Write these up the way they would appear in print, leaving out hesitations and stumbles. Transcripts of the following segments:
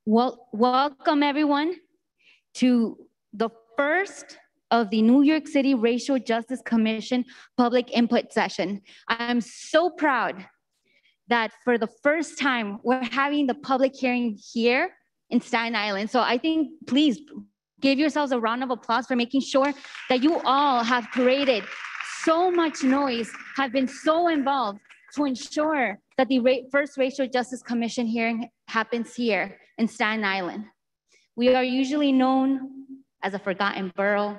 Well, welcome everyone to the first of the New York City Racial Justice Commission public input session. I'm so proud that for the first time, we're having the public hearing here in Staten Island. So I think, please give yourselves a round of applause for making sure that you all have created so much noise, have been so involved to ensure that the first Racial Justice Commission hearing happens here in Staten Island. We are usually known as a forgotten borough,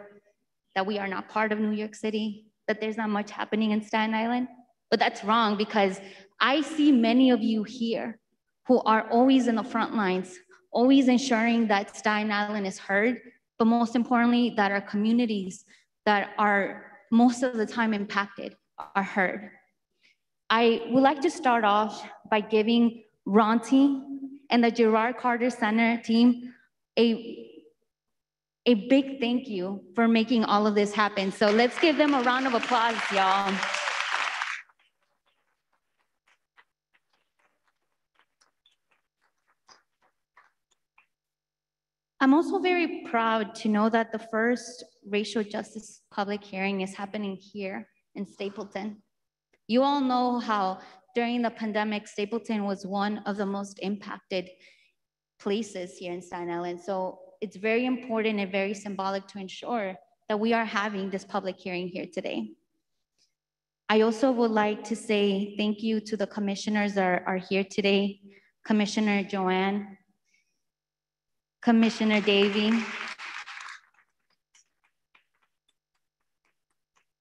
that we are not part of New York City, that there's not much happening in Staten Island. But that's wrong, because I see many of you here who are always in the front lines, always ensuring that Staten Island is heard, but most importantly, that our communities that are most of the time impacted are heard. I would like to start off by giving Ronti and the Gerard Carter Center team a big thank you for making all of this happen. So let's give them a round of applause, y'all. I'm also very proud to know that the first racial justice public hearing is happening here in Stapleton. You all know how during the pandemic, Stapleton was one of the most impacted places here in Staten Island. So it's very important and very symbolic to ensure that we are having this public hearing here today. I also would like to say thank you to the commissioners that are here today, Commissioner Joanne, Commissioner Davey,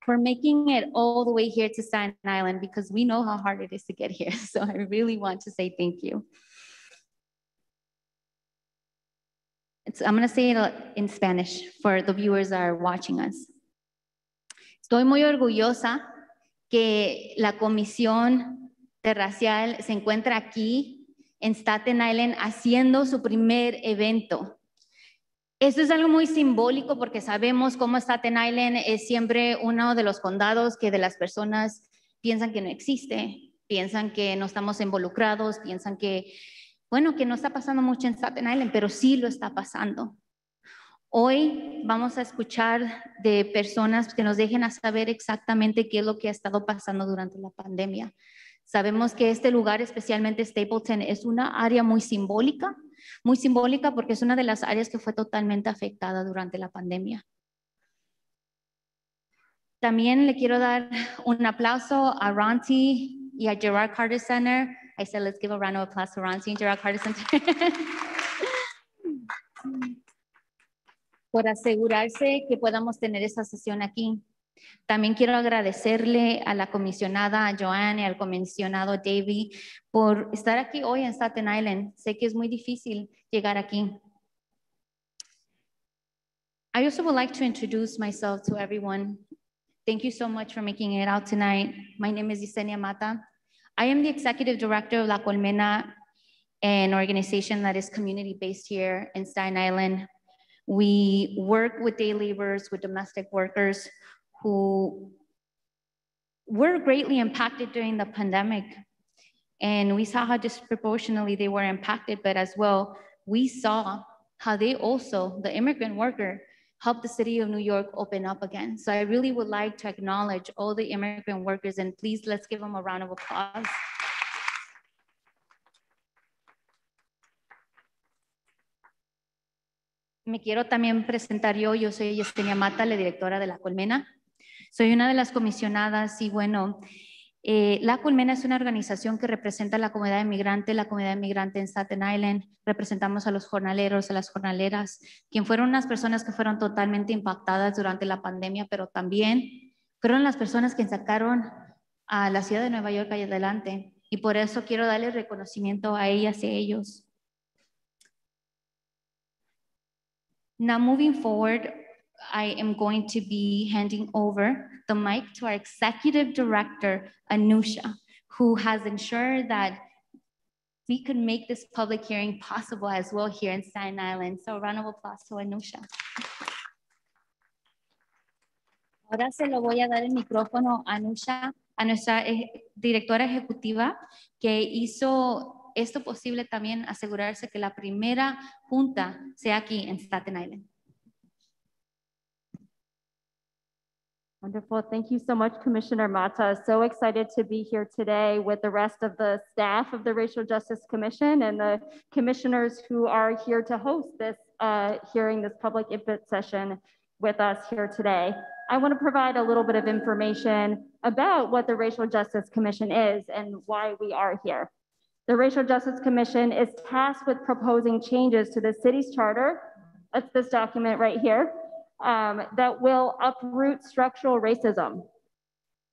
for making it all the way here to Staten Island, because we know how hard it is to get here. So I really want to say thank you. I'm going to say it in Spanish for the viewers that are watching us. Estoy muy orgullosa que la Comisión de Racial se encuentra aquí en Staten Island haciendo su primer evento. Esto es algo muy simbólico porque sabemos cómo Staten Island es siempre uno de los condados que de las personas piensan que no existe, piensan que no estamos involucrados, piensan que, bueno, que no está pasando mucho en Staten Island, pero sí lo está pasando. Hoy vamos a escuchar de personas que nos dejen a saber exactamente qué es lo que ha estado pasando durante la pandemia. Sabemos que este lugar, especialmente Stapleton, es una área muy simbólica porque es una de las áreas que fue totalmente afectada durante la pandemia. También le quiero dar un aplauso a Ronti y a Gerard Carter Center. I said, let's give a round of applause to Ronti and Gerard Carter Center. Por asegurarse que podamos tener esta sesión aquí. También quiero agradecerle a la comisionada Joanne y al comisionado Davey por estar aquí hoy en Staten Island. Sé que es muy difícil llegar aquí. I also would like to introduce myself to everyone. Thank you so much for making it out tonight. My name is Yesenia Mata. I am the executive director of La Colmena, an organization that is community-based here in Staten Island. We work with day laborers, with domestic workers who were greatly impacted during the pandemic. And we saw how disproportionately they were impacted, but as well, we saw how they also, the immigrant worker, helped the city of New York open up again. So I really would like to acknowledge all the immigrant workers, and please let's give them a round of applause. Me quiero también presentar yo soy Yesenia Mata, la directora de La Colmena. Soy una de las comisionadas y bueno, La Colmena es una organización que representa a la comunidad inmigrante en Staten Island. Representamos a los jornaleros, a las jornaleras, quien fueron unas personas que fueron totalmente impactadas durante la pandemia, pero también fueron las personas que sacaron a la ciudad de Nueva York ahí adelante. Y por eso quiero darle reconocimiento a ellas y a ellos. Now moving forward, I am going to be handing over the mic to our executive director, Anusha, who has ensured that we could make this public hearing possible as well here in Staten Island. So a round of applause to Anusha. Ahora se lo voy a dar el micrófono a Anusha, a nuestra directora ejecutiva, que hizo esto posible también asegurarse que la primera junta sea aquí en Staten Island. Wonderful. Thank you so much, Commissioner Mata. So excited to be here today with the rest of the staff of the Racial Justice Commission and the commissioners who are here to host this hearing, this public input session with us here today. I want to provide a little bit of information about what the Racial Justice Commission is and why we are here. The Racial Justice Commission is tasked with proposing changes to the city's charter. That's this document right here. That will uproot structural racism.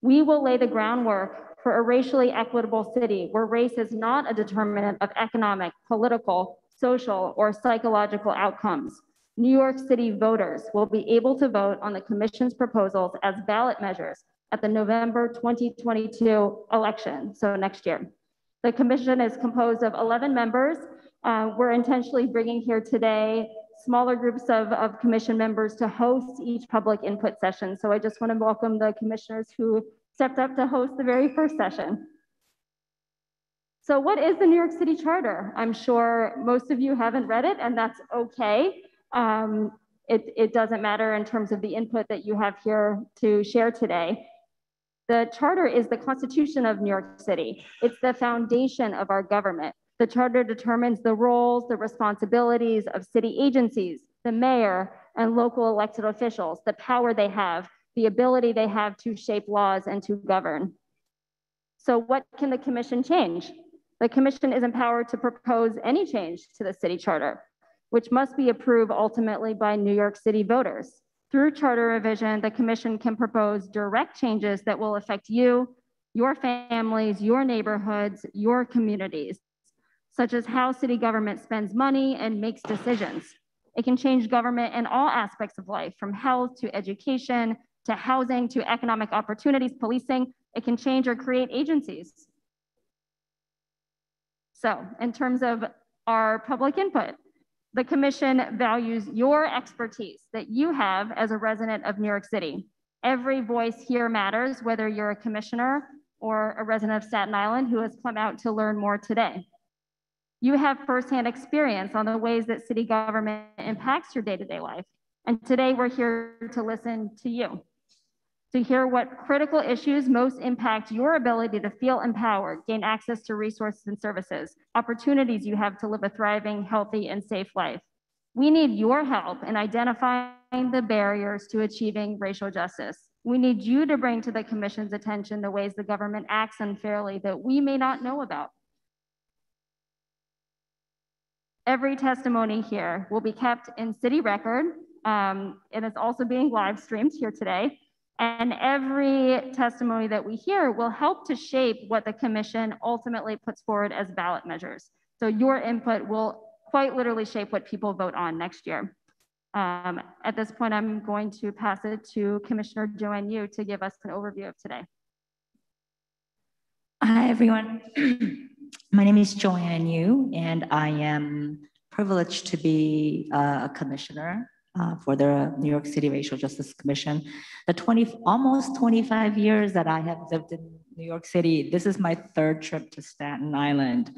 We will lay the groundwork for a racially equitable city where race is not a determinant of economic, political, social, or psychological outcomes. New York City voters will be able to vote on the Commission's proposals as ballot measures at the November 2022 election, so next year. The Commission is composed of 11 members. We're intentionally bringing here today smaller groups of commission members to host each public input session. So I just want to welcome the commissioners who stepped up to host the very first session. So what is the New York City Charter? I'm sure most of you haven't read it, and that's okay. It doesn't matter in terms of the input that you have here to share today. The Charter is the Constitution of New York City. It's the foundation of our government. The Charter determines the roles, the responsibilities of city agencies, the mayor, and local elected officials, the power they have, the ability they have to shape laws and to govern. So what can the Commission change? The Commission is empowered to propose any change to the city charter, which must be approved ultimately by New York City voters. Through charter revision, the Commission can propose direct changes that will affect you, your families, your neighborhoods, your communities, such as how city government spends money and makes decisions. It can change government in all aspects of life, from health to education, to housing, to economic opportunities, policing. It can change or create agencies. So in terms of our public input, the Commission values your expertise that you have as a resident of New York City. Every voice here matters, whether you're a commissioner or a resident of Staten Island who has come out to learn more today. You have firsthand experience on the ways that city government impacts your day-to-day life. And today we're here to listen to you, to hear what critical issues most impact your ability to feel empowered, gain access to resources and services, opportunities you have to live a thriving, healthy, and safe life. We need your help in identifying the barriers to achieving racial justice. We need you to bring to the Commission's attention the ways the government acts unfairly that we may not know about. Every testimony here will be kept in city record, and it's also being live streamed here today. And every testimony that we hear will help to shape what the Commission ultimately puts forward as ballot measures. So your input will quite literally shape what people vote on next year. At this point, I'm going to pass it to Commissioner Joanne Yu to give us an overview of today. Hi, everyone. My name is Joanne Yu, and I am privileged to be a commissioner for the New York City Racial Justice Commission. Almost 25 years that I have lived in New York City, this is my third trip to Staten Island.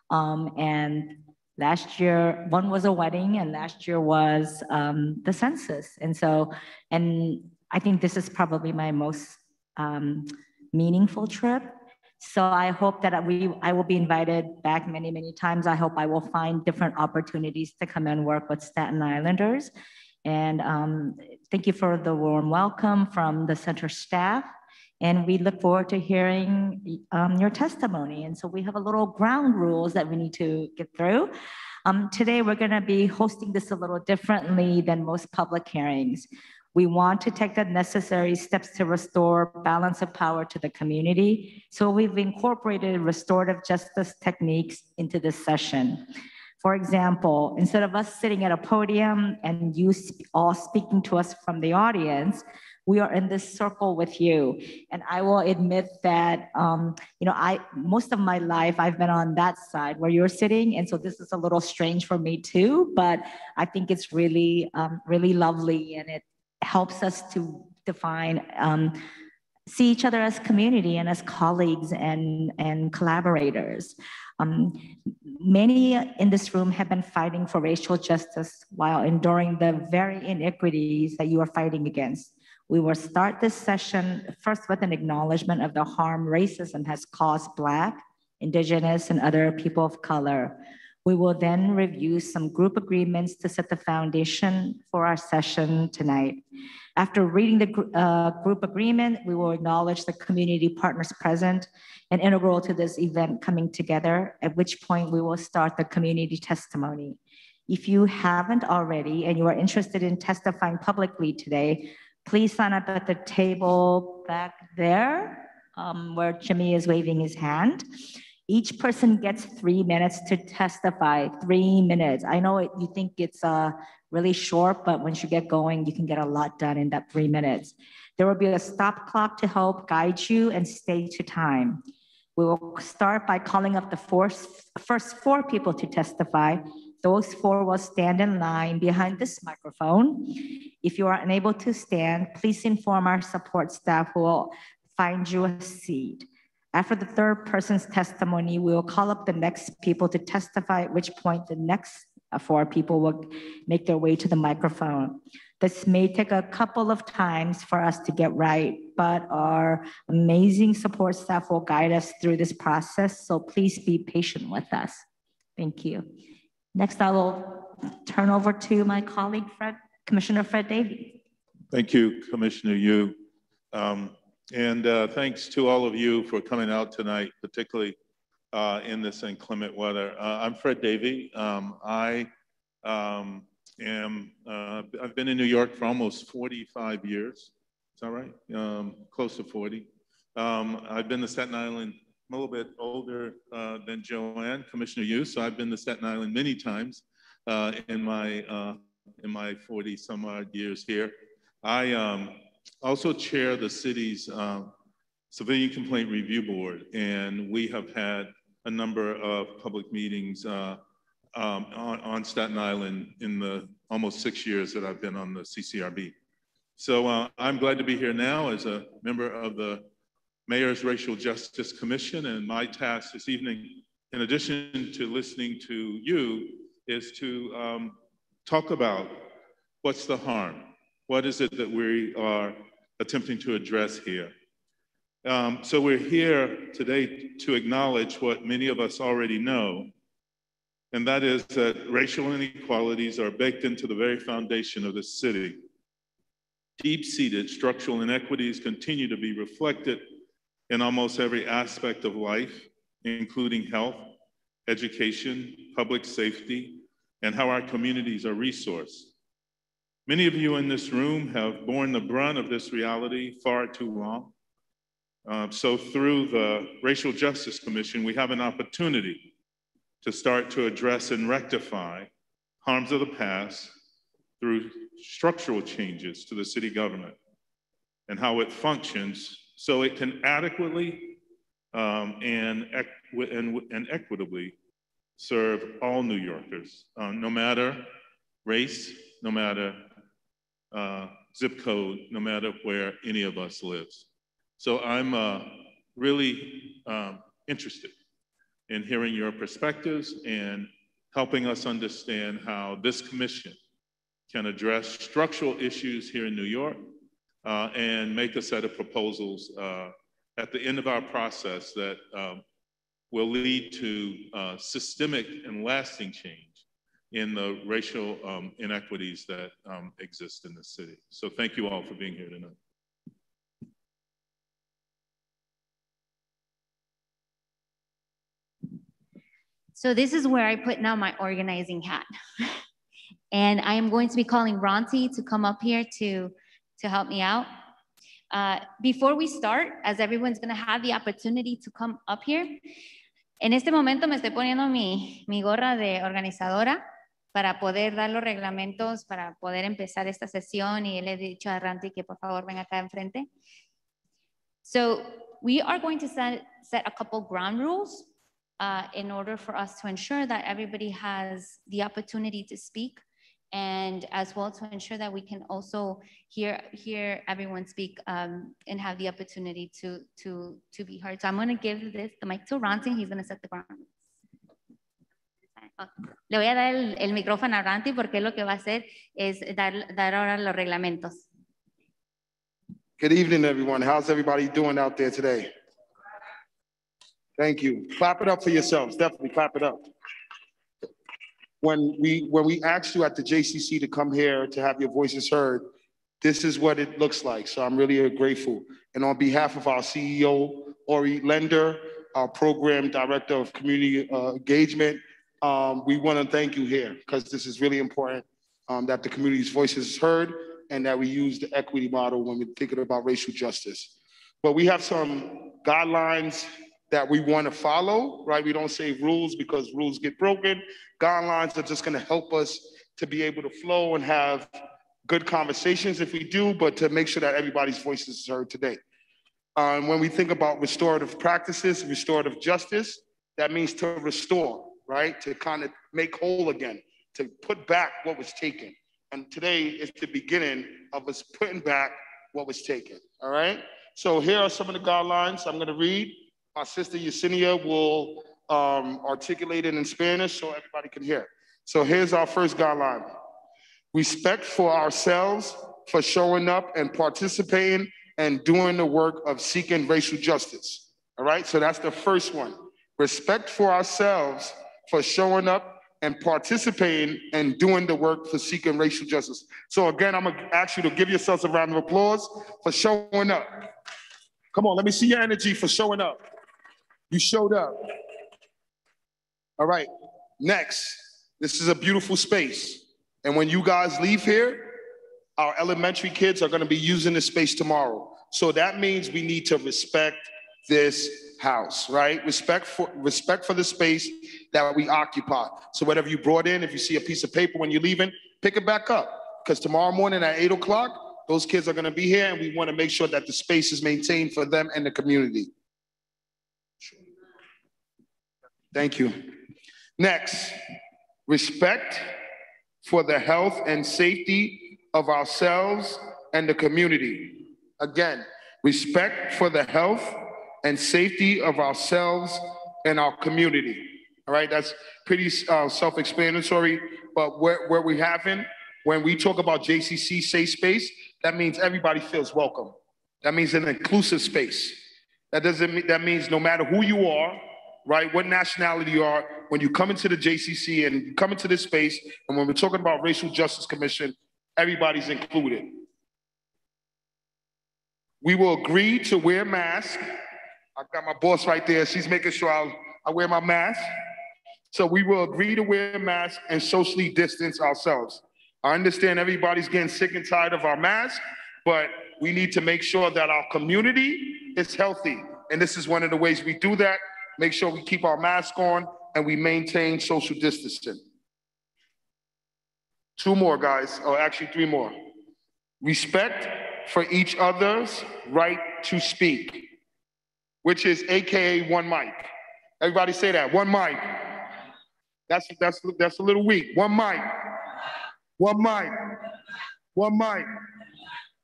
And last year, one was a wedding, and last year was the census. And I think this is probably my most meaningful trip. So I hope that I will be invited back many, many times. I hope I will find different opportunities to come and work with Staten Islanders. And thank you for the warm welcome from the center staff. And we look forward to hearing your testimony. And so we have a little ground rules that we need to get through. Today, we're gonna be hosting this a little differently than most public hearings. We want to take the necessary steps to restore balance of power to the community. So we've incorporated restorative justice techniques into this session. For example, instead of us sitting at a podium and you all speaking to us from the audience, we are in this circle with you. And I will admit that, most of my life, I've been on that side where you're sitting. And so this is a little strange for me too, but I think it's really, really lovely, and it helps us to define see each other as community and as colleagues and collaborators. Many in this room have been fighting for racial justice while enduring the very inequities that you are fighting against. We will start this session first with an acknowledgement of the harm racism has caused Black, Indigenous, and other people of color. We will then review some group agreements to set the foundation for our session tonight. After reading the group agreement, we will acknowledge the community partners present and integral to this event coming together, at which point we will start the community testimony. If you haven't already and you are interested in testifying publicly today, please sign up at the table back there where Jimmy is waving his hand. Each person gets 3 minutes to testify, 3 minutes. I know you think it's really short, but once you get going, you can get a lot done in that 3 minutes. There will be a stop clock to help guide you and stay to time. We will start by calling up the first 4 people to testify. Those 4 will stand in line behind this microphone. If you are unable to stand, please inform our support staff who will find you a seat. After the 3rd person's testimony, we will call up the next people to testify, at which point the next 4 people will make their way to the microphone. This may take a couple of times for us to get right, but our amazing support staff will guide us through this process, so please be patient with us. Thank you. Next, I will turn over to my colleague, Commissioner Fred Davey. Thank you, Commissioner Yu. Thanks to all of you for coming out tonight, particularly in this inclement weather. I'm Fred Davey. I've been in New York for almost 45 years. Is that right? Close to 40. I've been to Staten Island. I'm a little bit older than Joanne, Commissioner Yu, so I've been to Staten Island many times in my 40 some odd years here. I also chair the city's Civilian Complaint Review Board, and we have had a number of public meetings on Staten Island in the almost 6 years that I've been on the CCRB. So I'm glad to be here now as a member of the Mayor's Racial Justice Commission, and my task this evening, in addition to listening to you, is to talk about what's the harm. What is it that we are attempting to address here? So we're here today to acknowledge what many of us already know, and that is that racial inequalities are baked into the very foundation of this city. Deep-seated structural inequities continue to be reflected in almost every aspect of life, including health, education, public safety, and how our communities are resourced. Many of you in this room have borne the brunt of this reality far too long. So through the Racial Justice Commission, we have an opportunity to start to address and rectify harms of the past through structural changes to the city government and how it functions so it can adequately and equitably serve all New Yorkers, no matter race, no matter zip code, no matter where any of us lives. So I'm really interested in hearing your perspectives and helping us understand how this commission can address structural issues here in New York and make a set of proposals at the end of our process that will lead to systemic and lasting change in the racial inequities that exist in this city. So thank you all for being here tonight. So this is where I put now my organizing hat. And I am going to be calling Ronti to come up here to help me out. Before we start, as everyone's gonna have the opportunity to come up here, en este momento me estoy poniendo mi gorra de organizadora para poder dar los reglamentos, para poder empezar esta sesión, y le he dicho a Ranti que por favor venga acá enfrente. So we are going to set a couple ground rules in order for us to ensure that everybody has the opportunity to speak and as well to ensure that we can also hear everyone speak and have the opportunity to be heard. So I'm going to give the mic to Ronti. He's going to set the ground. Le voy a dar el micrófono a Ranti porque lo que va a hacer es dar ahora los reglamentos. Good evening, everyone. How's everybody doing out there today? Thank you. Clap it up for yourselves. Definitely clap it up. When we asked you at the JCC to come here to have your voices heard, this is what it looks like. So I'm really grateful. And on behalf of our CEO, Ori Lender, our Program Director of Community Engagement, we want to thank you here because this is really important that the community's voices is heard and that we use the equity model when we're thinking about racial justice. But we have some guidelines that we want to follow, right? We don't say rules because rules get broken. Guidelines are just going to help us to be able to flow and have good conversations if we do, but to make sure that everybody's voices is heard today. When we think about restorative practices, restorative justice, that means to restore, right? To kind of make whole again, to put back what was taken. And today is the beginning of us putting back what was taken, all right? So here are some of the guidelines I'm gonna read. My sister Yesenia will articulate it in Spanish so everybody can hear. So here's our first guideline. Respect for ourselves for showing up and participating and doing the work of seeking racial justice, all right? So that's the first one. Respect for ourselves for showing up and participating and doing the work for seeking racial justice. So again, I'm gonna ask you to give yourselves a round of applause for showing up. Come on, let me see your energy for showing up. You showed up. All right, next, this is a beautiful space. And when you guys leave here, our elementary kids are gonna be using this space tomorrow. So that means we need to respect this house, right? Respect for the space that we occupy. So whatever you brought in, if you see a piece of paper when you're leaving, pick it back up. Because tomorrow morning at 8 o'clock, those kids are gonna be here and we wanna make sure that the space is maintained for them and the community. Thank you. Next, respect for the health and safety of ourselves and the community. Again, respect for the health and safety of ourselves and our community. All right, that's pretty self-explanatory, but where we haven't, when we talk about JCC safe space, that means everybody feels welcome. That means an inclusive space. That means no matter who you are, right, what nationality you are, when you come into the JCC and you come into this space, and when we're talking about Racial Justice Commission, everybody's included. We will agree to wear masks. I've got my boss right there. She's making sure I wear my mask. So we will agree to wear masks and socially distance ourselves. I understand everybody's getting sick and tired of our masks, but we need to make sure that our community is healthy. And this is one of the ways we do that. Make sure we keep our mask on and we maintain social distancing. 2 more, guys, or actually 3 more. Respect for each other's right to speak, which is AKA one mic. Everybody say that, one mic. That's a little weak. One mic. One mic. One mic.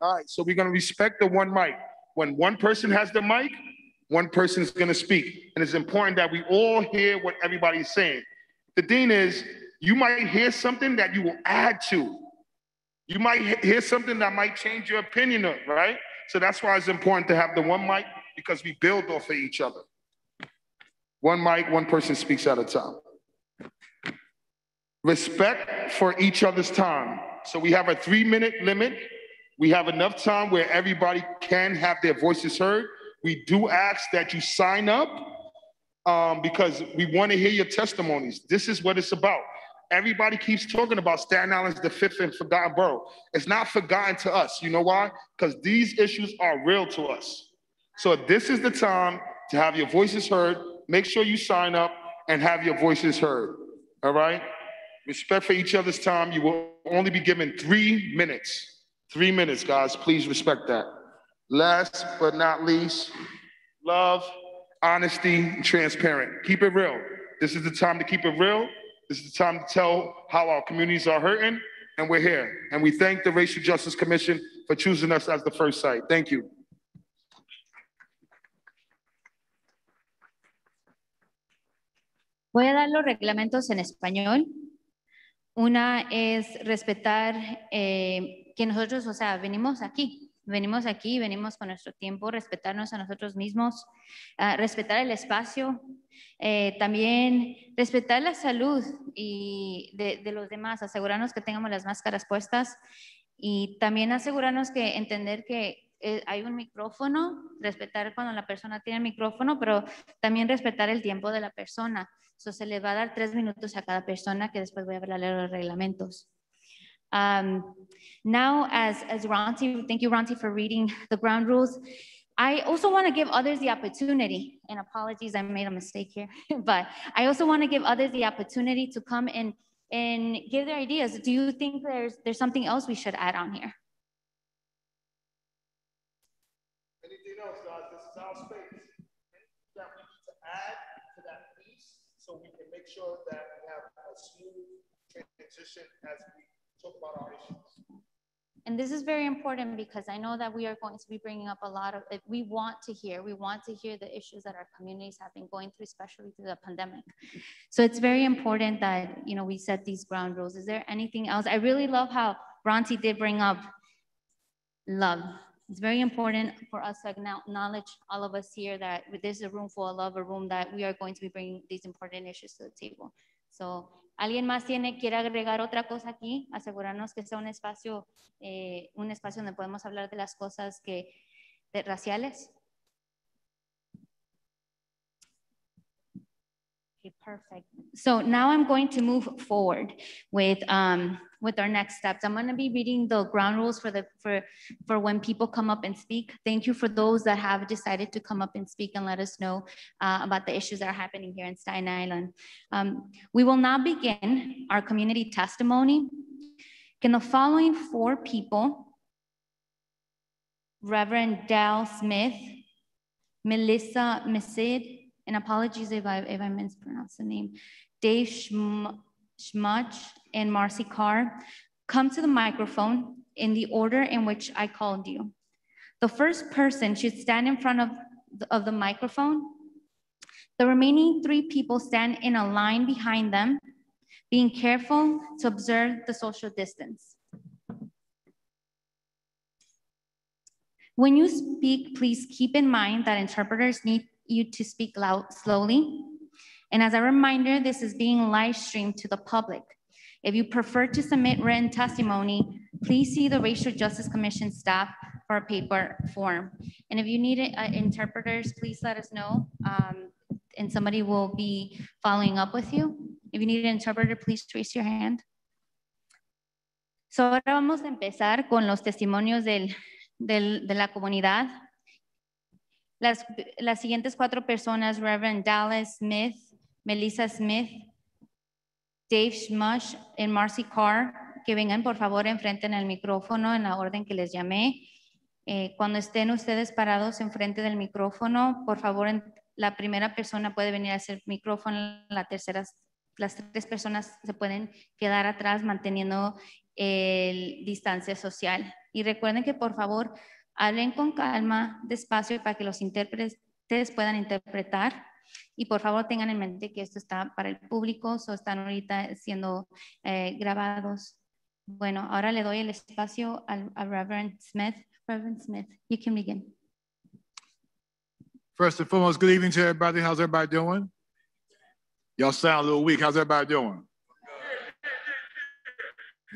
All right, so we're gonna respect the one mic. When one person has the mic, one person is gonna speak. And it's important that we all hear what everybody's saying. The thing is, you might hear something that you will add to. You might hear something that might change your opinion of, right? So that's why it's important to have the one mic, because we build off of each other. One mic, one person speaks at a time. Respect for each other's time. So we have a 3-minute limit. We have enough time where everybody can have their voices heard. We do ask that you sign up because we want to hear your testimonies. This is what it's about. Everybody keeps talking about Staten Island's the 5th and forgotten borough. It's not forgotten to us. You know why? Because these issues are real to us. So this is the time to have your voices heard. Make sure you sign up and have your voices heard. All right? Respect for each other's time. You will only be given 3 minutes. 3 minutes, guys. Please respect that. Last but not least, love, honesty, transparent. Keep it real. This is the time to keep it real. This is the time to tell how our communities are hurting. and we're here. And we thank the Racial Justice Commission for choosing us as the first site. Thank you. Voy a dar los reglamentos en español. Una es respetar que nosotros, o sea, venimos aquí, venimos con nuestro tiempo, respetarnos a nosotros mismos, respetar el espacio, también respetar la salud y de los demás, asegurarnos que tengamos las máscaras puestas y también asegurarnos que entender que hay un micrófono, respetar cuando la persona tiene el micrófono, pero también respetar el tiempo de la persona. So, se le va a dar 3 minutos a cada persona que después voy a hablar de los reglamentos. Now, as Ronti, thank you, Ronti, for reading the ground rules. I also want to give others the opportunity, and apologies, I made a mistake here, but I also want to give others the opportunity to come and give their ideas. Do you think there's something else we should add on here? Anything else, guys? This is our space. Anything that we need to add to that piece so we can make sure that we have a smooth transition as we talk about our issues. And this is very important because I know that we are going to be bringing up a lot of, we want to hear the issues that our communities have been going through, especially through the pandemic. So it's very important that, you know, we set these ground rules. Is there anything else? I really love how Ronti did bring up love. It's very important for us to acknowledge, all of us here, that there's a room full of love, a room that we are going to be bringing these important issues to the table. So, ¿alguien más quiere agregar otra cosa aquí? Asegurarnos que sea un espacio donde podemos hablar de las cosas raciales. Okay, perfect. So now I'm going to move forward with our next steps. I'm going to be reading the ground rules for when people come up and speak. Thank you for those that have decided to come up and speak and let us know about the issues that are happening here in Staten Island. We will now begin our community testimony. Can the following 4 people, Reverend Dal Smith, Melissa Misid, and apologies if I mispronounced the name, Dave Schmuch and Marcy Carr, come to the microphone in the order in which I called you. The first person should stand in front of the microphone. The remaining 3 people stand in a line behind them, being careful to observe the social distance. When you speak, please keep in mind that interpreters need you to speak slowly. And as a reminder, this is being live streamed to the public. If you prefer to submit written testimony, please see the Racial Justice Commission staff for a paper form. And if you need interpreters, please let us know, and somebody will be following up with you. If you need an interpreter, please raise your hand. So ahora vamos a empezar con los testimonios de la comunidad. Las siguientes 4 personas, Reverend Dallas Smith, Melissa Smith, Dave Schmush y Marcy Carr, que vengan por favor enfrente en el micrófono en la orden que les llamé. Cuando estén ustedes parados enfrente del micrófono, por favor, la primera persona puede venir hacia el micrófono, las 3 personas se pueden quedar atrás manteniendo distancia social. Y recuerden que por favor hablen con calma, despacio, para que los intérpretes puedan interpretar. Y por favor tengan en mente que esto está para el público, están ahorita siendo grabados. Bueno, ahora le doy el espacio a Reverend Smith. Reverend Smith, you can begin. First and foremost, good evening to everybody. How's everybody doing? Y'all sound a little weak. How's everybody doing?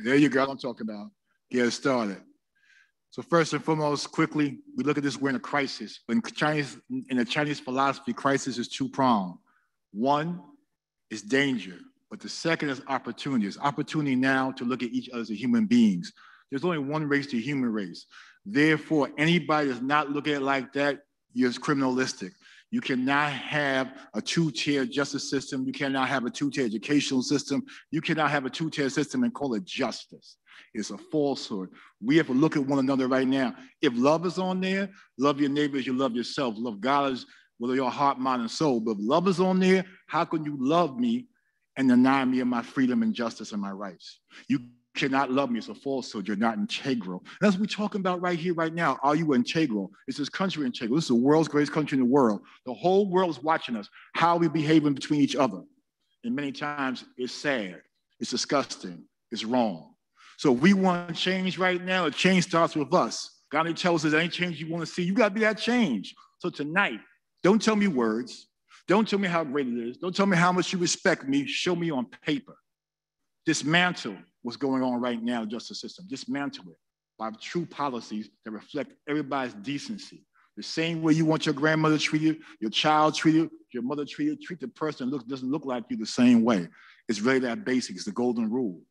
There you go. I'm talking about. Get it started. So first and foremost, quickly, we look at this, we're in a crisis. In the Chinese philosophy, crisis is 2-pronged. One is danger, but the second is opportunity. It's opportunity now to look at each other as human beings. There's only one race, the human race. Therefore, anybody that's not looking at it like that, you're criminalistic. You cannot have a 2-tier justice system. You cannot have a 2-tier educational system. You cannot have a 2-tier system and call it justice. It's a falsehood. We have to look at one another right now. If love is on there, love your neighbor as you love yourself. Love God as with your heart, mind, and soul. But if love is on there, how can you love me and deny me of my freedom and justice and my rights? You cannot love me, it's a falsehood. You're not integral. And that's what we're talking about right here, right now. Are you integral? Is this country integral? This is the world's greatest country in the world. The whole world is watching us, how we behaving between each other. And many times it's sad, it's disgusting, it's wrong. So if we want change right now, a change starts with us. God tells us any change you want to see, you got to be that change. So tonight, don't tell me words. Don't tell me how great it is. Don't tell me how much you respect me. Show me on paper. Dismantle what's going on right now in the justice system. Dismantle it by true policies that reflect everybody's decency. The same way you want your grandmother treated, your child treated, your mother treated, treat the person that doesn't look like you the same way. It's really that basic. It's the golden rule.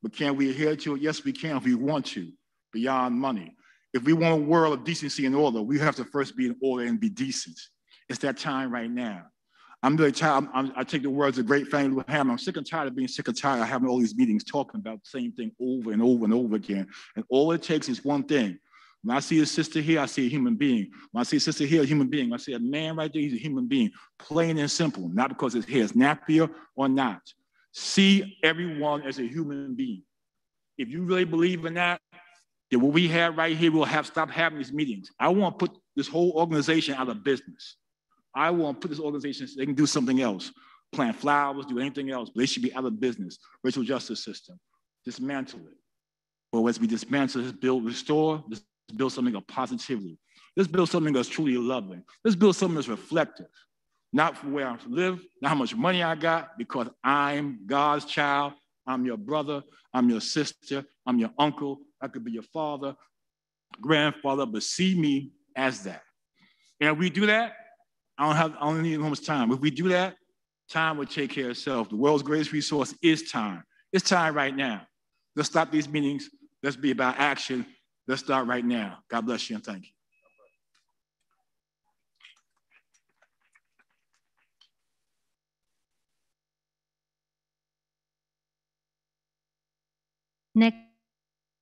But can we adhere to it? Yes, we can if we want to, beyond money. If we want a world of decency and order, we have to first be in order and be decent. It's that time right now. I'm really tired. I take the words of great Fannie Lou Hamer. I'm sick and tired of being sick and tired of having all these meetings talking about the same thing over and over and over again. And all it takes is one thing. When I see a sister here, I see a human being. When I see a sister here, a human being. When I see a man right there, he's a human being. Plain and simple, not because his hair is nappier or not. See everyone as a human being. If you really believe in that, then what we have right here, we'll stop having these meetings. I want to put this whole organization out of business. I want to put this organization so they can do something else. Plant flowers, do anything else, but they should be out of business. Racial justice system, dismantle it. But as we dismantle, let's build, restore, let's build something of positivity. Let's build something that's truly loving. Let's build something that's reflective. Not for where I live, not how much money I got, because I'm God's child. I'm your brother, I'm your sister, I'm your uncle. I could be your father, grandfather, but see me as that. And if we do that, I don't need much time. If we do that, time will take care of itself. The world's greatest resource is time. It's time right now. Let's stop these meetings. Let's be about action. Let's start right now. God bless you and thank you. Next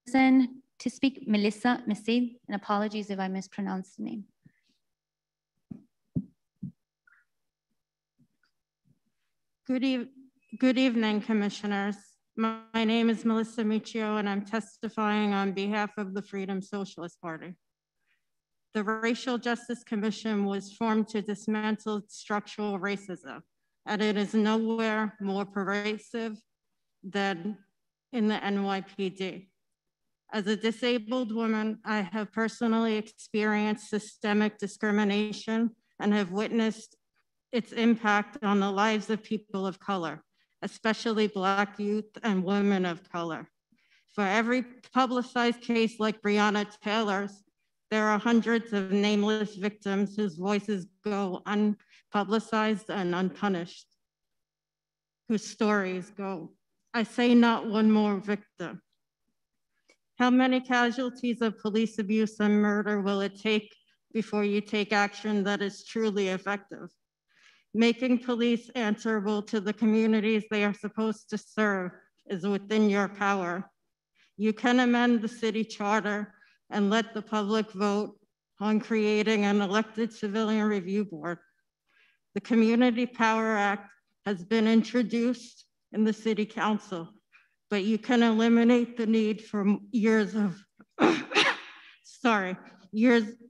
person to speak, Melissa Masid, and apologies if I mispronounced the name. Good evening, commissioners. My name is Melissa Muccio, and I'm testifying on behalf of the Freedom Socialist Party. The Racial Justice Commission was formed to dismantle structural racism, and it is nowhere more pervasive than in the NYPD. As a disabled woman, I have personally experienced systemic discrimination and have witnessed its impact on the lives of people of color, especially Black youth and women of color. For every publicized case like Breonna Taylor's, there are hundreds of nameless victims whose voices go unpublicized and unpunished, whose stories go. I say not one more victim. How many casualties of police abuse and murder will it take before you take action that is truly effective? Making police answerable to the communities they are supposed to serve is within your power. You can amend the city charter and let the public vote on creating an elected civilian review board. The Community Power Act has been introduced in the city council, but you can eliminate the need for years of,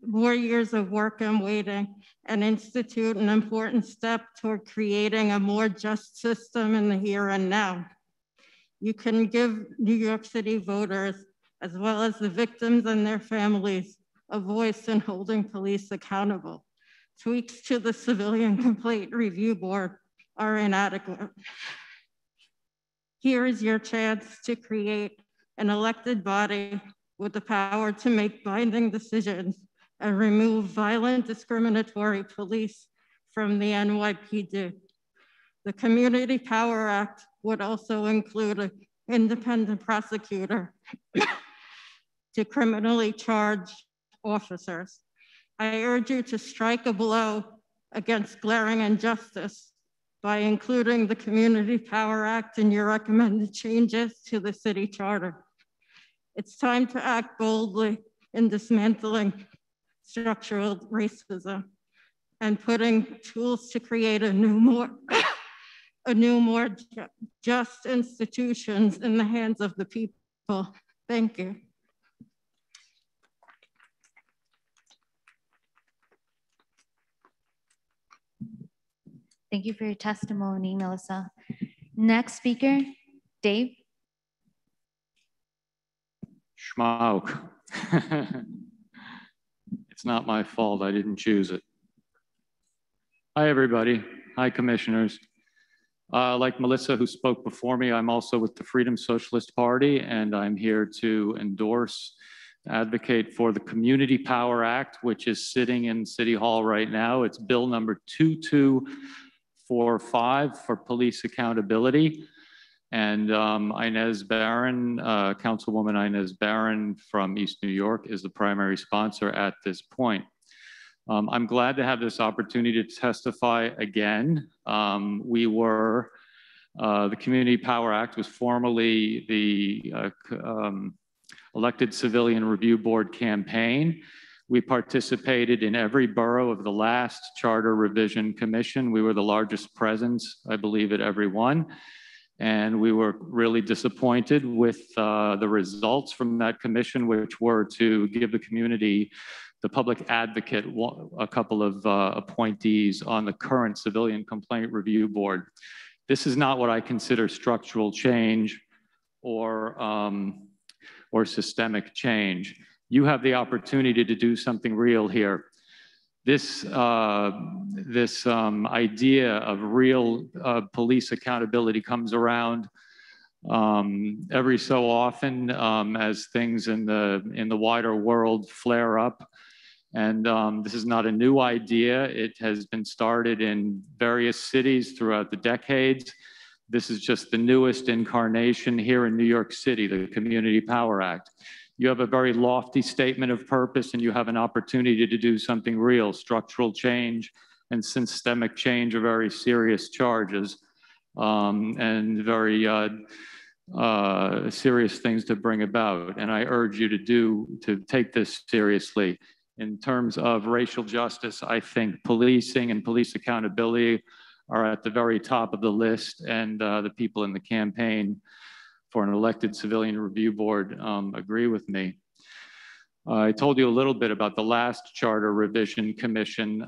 more years of work and waiting, and institute an important step toward creating a more just system in the here and now. You can give New York City voters, as well as the victims and their families, a voice in holding police accountable. Tweaks to the Civilian Complaint Review Board are inadequate. Here is your chance to create an elected body with the power to make binding decisions and remove violent discriminatory police from the NYPD. The Community Power Act would also include an independent prosecutor to criminally charge officers. I urge you to strike a blow against glaring injustice by including the Community Power Act in your recommended changes to the city charter. It's time to act boldly in dismantling structural racism and putting tools to create a new, more just institutions in the hands of the people. people. Thank you. Thank you for your testimony, Melissa. Next speaker, Dave. Schmauk. It's not my fault. I didn't choose it. Hi, everybody. Hi, commissioners. Like Melissa, who spoke before me, I'm also with the Freedom Socialist Party, and I'm here to endorse, advocate for the Community Power Act, which is sitting in City Hall right now. It's bill number 2245 for police accountability. And Inez Barron, Councilwoman Inez Barron from East New York is the primary sponsor at this point. I'm glad to have this opportunity to testify again. The Community Power Act was formerly the Elected Civilian Review Board campaign. We participated in every borough of the last Charter Revision Commission. We were the largest presence, I believe, at every one. And we were really disappointed with the results from that commission, which were to give the community, the public advocate, a couple of appointees on the current Civilian Complaint Review Board. This is not what I consider structural change or systemic change. You have the opportunity to do something real here. This idea of real police accountability comes around every so often as things in the wider world flare up. And this is not a new idea. It has been started in various cities throughout the decades. This is just the newest incarnation here in New York City, the Community Power Act. You have a very lofty statement of purpose, and you have an opportunity to do something real. Structural change and systemic change are very serious charges and very serious things to bring about. And I urge you to take this seriously. In terms of racial justice, I think policing and police accountability are at the very top of the list, and the people in the campaign for an elected civilian review board agree with me. I told you a little bit about the last Charter Revision Commission,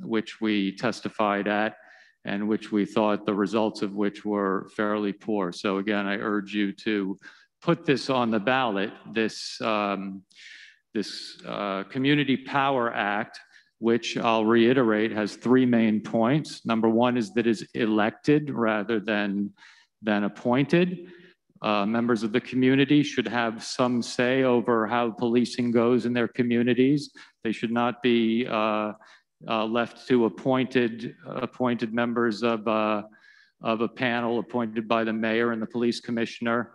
which we testified at, and which we thought the results of which were fairly poor. So again, I urge you to put this on the ballot, this Community Power Act, which I'll reiterate has three main points. Number one is that it's elected rather than appointed. Members of the community should have some say over how policing goes in their communities. They should not be left to appointed members of a panel appointed by the mayor and the police commissioner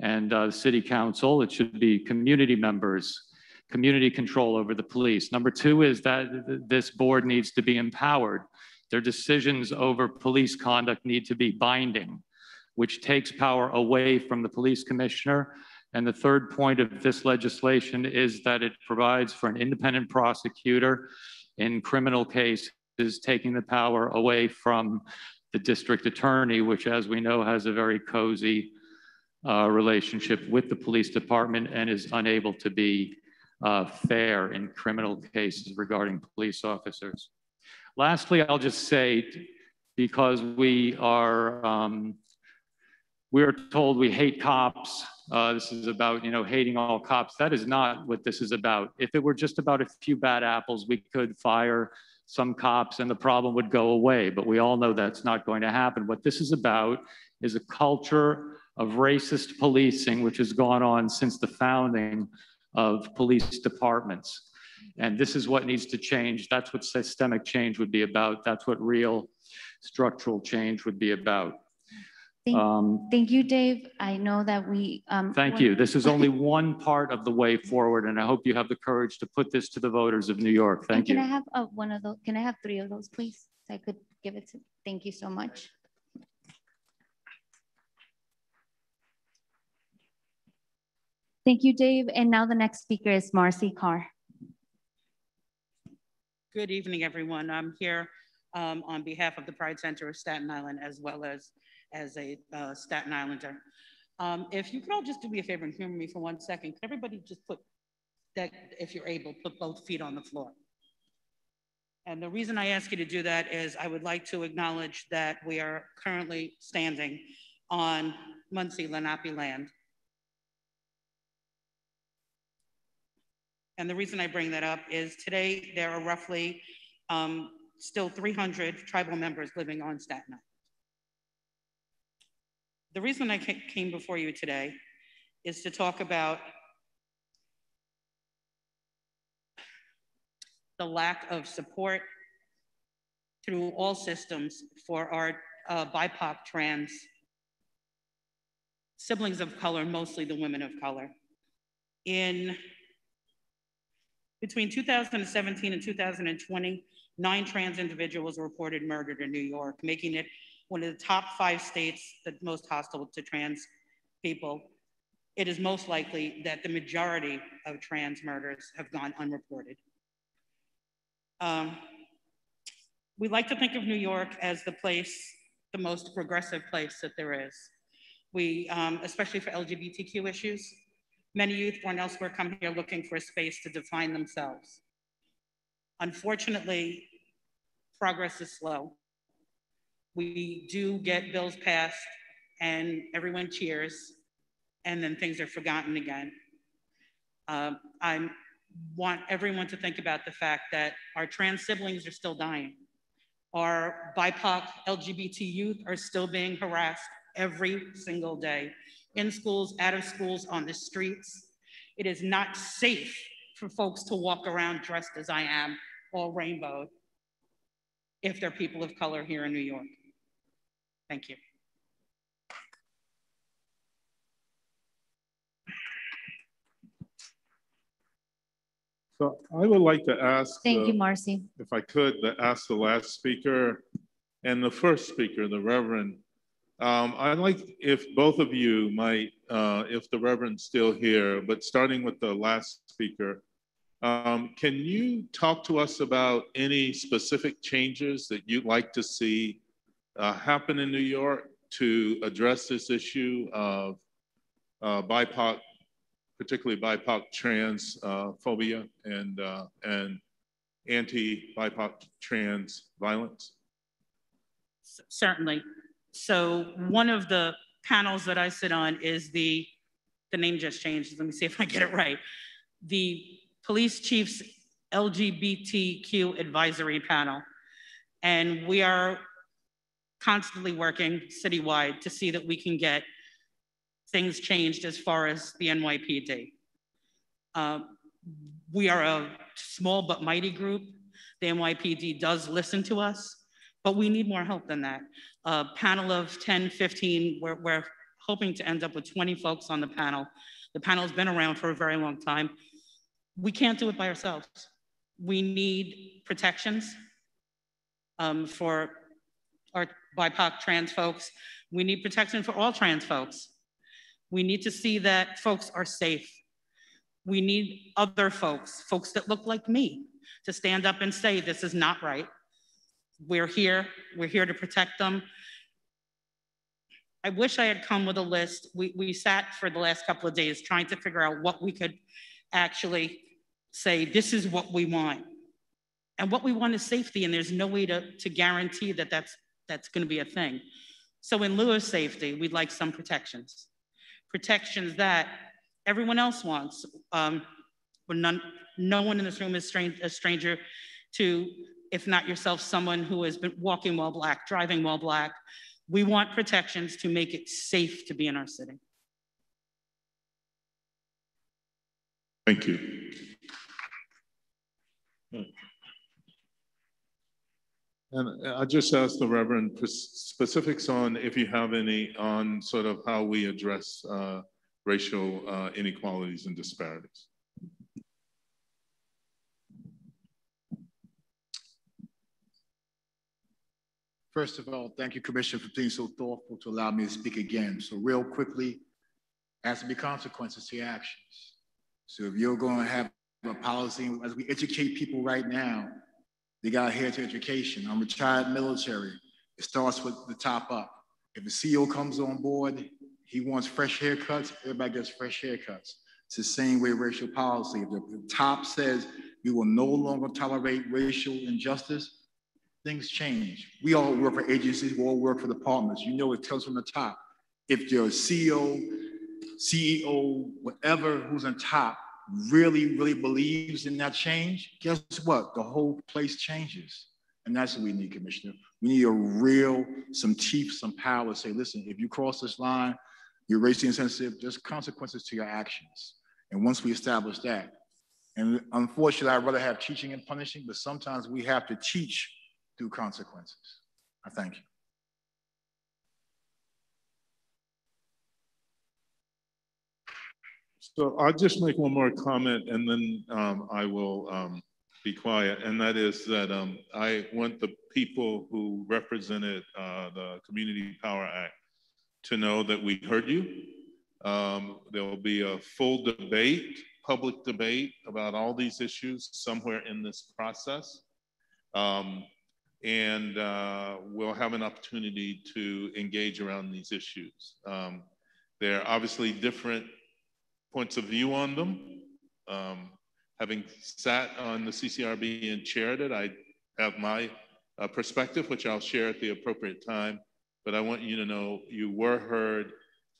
and the city council. It should be community members, community control over the police. Number two is that this board needs to be empowered. Their decisions over police conduct need to be binding, which takes power away from the police commissioner. And the third point of this legislation is that it provides for an independent prosecutor in criminal cases, taking the power away from the district attorney, which, as we know, has a very cozy relationship with the police department and is unable to be fair in criminal cases regarding police officers. Lastly, I'll just say, because we are told we hate cops. This is about, hating all cops. That is not what this is about. If it were just about a few bad apples, we could fire some cops and the problem would go away. But we all know that's not going to happen. What this is about is a culture of racist policing, which has gone on since the founding of police departments. And this is what needs to change. That's what systemic change would be about. That's what real structural change would be about. Thank you, Dave. I know that we... Thank you. This is only one part of the way forward, and I hope you have the courage to put this to the voters of New York. Thank you. Can I have one of those? Can I have three of those, please? So I could give it to... Thank you so much. Thank you, Dave. And now the next speaker is Marcy Carr. Good evening, everyone. I'm here on behalf of the Pride Center of Staten Island, as well as a Staten Islander. If you could all just do me a favor and humor me for 1 second, could everybody just put that, if you're able, put both feet on the floor? And the reason I ask you to do that is I would like to acknowledge that we are currently standing on Muncie Lenape land. And the reason I bring that up is today there are roughly still 300 tribal members living on Staten Island. The reason I came before you today is to talk about the lack of support through all systems for our BIPOC trans siblings of color, mostly the women of color. Between 2017 and 2020, 9 trans individuals were reported murdered in New York, making it one of the top 5 states that most hostile to trans people. It is most likely that the majority of trans murders have gone unreported. We like to think of New York as the most progressive place that there is. We, especially for LGBTQ issues, many youth born elsewhere come here looking for a space to define themselves. Unfortunately, progress is slow. We do get bills passed and everyone cheers, and then things are forgotten again. I want everyone to think about the fact that our trans siblings are still dying. Our BIPOC LGBT youth are still being harassed every single day, in schools, out of schools, on the streets. It is not safe for folks to walk around dressed as I am, all rainbowed, if they're people of color here in New York. Thank you. So I would like to ask, Thank you, Marcy. if I could, ask the last speaker and the first speaker, the Reverend. I'd like if both of you might, if the Reverend's still here, but starting with the last speaker, can you talk to us about any specific changes that you'd like to see happen in New York to address this issue of BIPOC, particularly BIPOC trans phobia and anti-BIPOC trans violence? Certainly. So one of the panels that I sit on is the name just changed. Let me see if I get it right. The Police Chiefs LGBTQ Advisory Panel. And we are constantly working citywide to see that we can get things changed as far as the NYPD. We are a small but mighty group. The NYPD does listen to us, but we need more help than that. A panel of 10, 15, we're hoping to end up with 20 folks on the panel. The panel's been around for a very long time. We can't do it by ourselves. We need protections for our BIPOC trans folks. We need protection for all trans folks. We need to see that folks are safe. We need other folks that look like me, to stand up and say, this is not right. We're here to protect them. I wish I had come with a list. We sat for the last couple of days trying to figure out what we could actually say, this is what we want. And what we want is safety, and there's no way to guarantee that that's gonna be a thing. So in lieu of safety, we'd like some protections. Protections that everyone else wants. No one in this room is a stranger to, if not yourself, someone who has been walking while Black, driving while Black. We want protections to make it safe to be in our city. Thank you. And I just asked the Reverend specifics on, if you have any, on sort of how we address racial inequalities and disparities. First of all, thank you, Commissioner, for being so thoughtful to allow me to speak again. So real quickly, there has to be consequences to your actions. So if you're going to have a policy, as we educate people right now, they got to adhere to education. I'm retired military. It starts with the top up. If a CEO comes on board, He wants fresh haircuts, everybody gets fresh haircuts. It's the same way racial policy. If the top says we will no longer tolerate racial injustice, things change. We all work for agencies, we all work for departments. You know, it tells from the top. If your CEO, whatever, who's on top, really, really believes in that change, guess what? The whole place changes. And that's what we need, Commissioner. We need some teeth, some power to say, listen, if you cross this line, you're racially insensitive, there's consequences to your actions. And once we establish that, and unfortunately, I'd rather have teaching and punishing, but sometimes we have to teach through consequences. I thank you. So I'll just make one more comment and then I will be quiet. And that is that I want the people who represented the Community Power Act to know that we heard you. There will be a full debate, public debate about all these issues somewhere in this process. And we'll have an opportunity to engage around these issues. There are obviously different points of view on them. Having sat on the CCRB and chaired it, I have my perspective, which I'll share at the appropriate time. But I want you to know you were heard.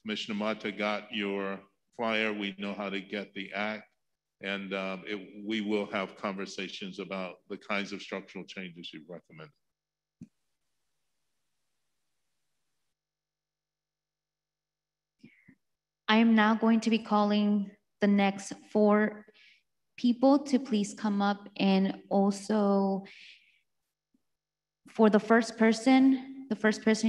Commissioner Mata got your flyer. We know how to get the act. And we will have conversations about the kinds of structural changes you've recommended. I am now going to be calling the next 4 people to please come up, and also for the first person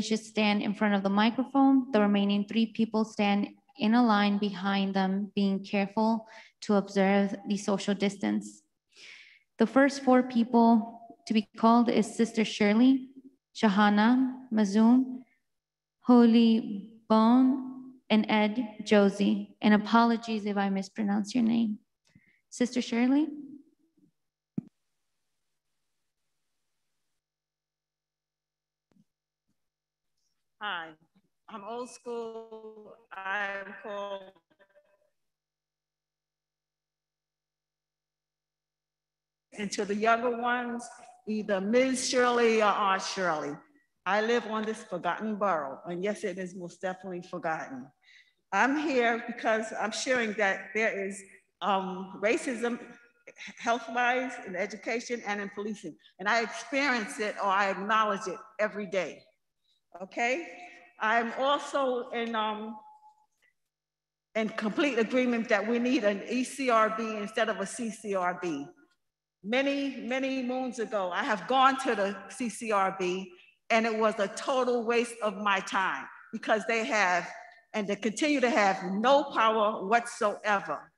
should stand in front of the microphone. The remaining 3 people stand in a line behind them, being careful to observe the social distance. The first 4 people to be called is Sister Shirley, Shahana Mazoom, Holy Bone, and Ed Josie. And apologies if I mispronounce your name. Sister Shirley. Hi, I'm old school. I'm called and to the younger ones, either Ms. Shirley or Aunt Shirley. I live on this forgotten borough, and yes, it is most definitely forgotten. I'm here because I'm sharing that there is racism health-wise, in education, and in policing. And I experience it, or I acknowledge it every day, okay? I'm also in complete agreement that we need an ECRB instead of a CCRB. Many moons ago, I have gone to the CCRB, and it was a total waste of my time because they have, and they continue to have, no power whatsoever.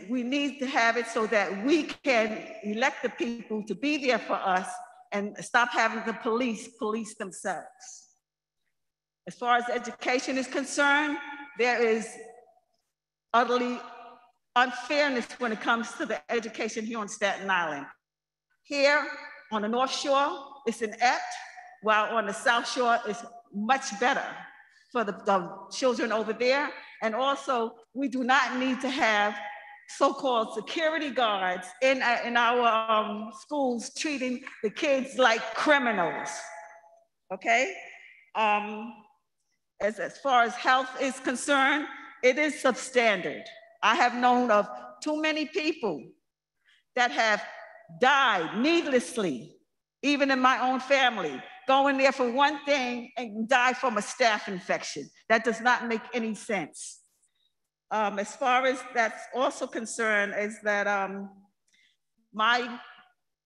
We need to have it so that we can elect the people to be there for us and stop having the police themselves. As far as education is concerned, there is utterly unfairness when it comes to the education here on Staten Island. Here on the North Shore, it's inept, while on the South Shore, it's much better for the children over there. And also, we do not need to have so-called security guards in our schools treating the kids like criminals, okay? As far as health is concerned, it is substandard. I have known of too many people that have died needlessly, even in my own family, going there for one thing and die from a staph infection. That does not make any sense. As far as that's also concerned is that my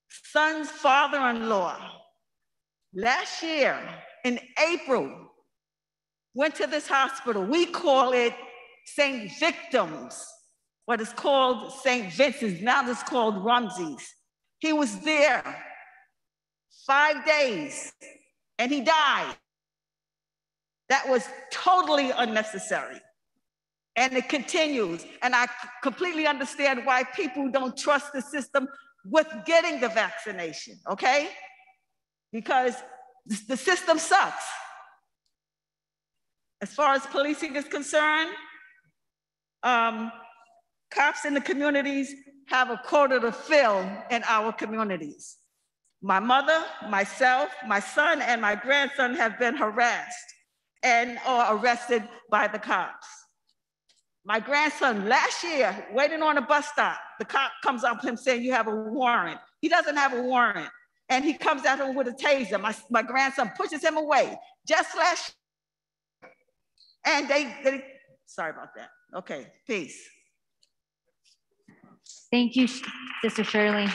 son's father-in-law last year in April went to this hospital. We call it St. Victims, what is called St. Vincent's, now it's called Rumsey's. He was there 5 days and he died. That was totally unnecessary. And it continues. And I completely understand why people don't trust the system with getting the vaccination, okay? Because the system sucks. As far as policing is concerned, cops in the communities have a quota to fill in our communities. My mother, myself, my son, and my grandson have been harassed and or arrested by the cops. My grandson last year, waiting on a bus stop, the cop comes up to him saying, "You have a warrant." He doesn't have a warrant. And he comes at him with a taser. My grandson pushes him away just last year. And they sorry about that. Okay, peace. Thank you, Sister Shirley.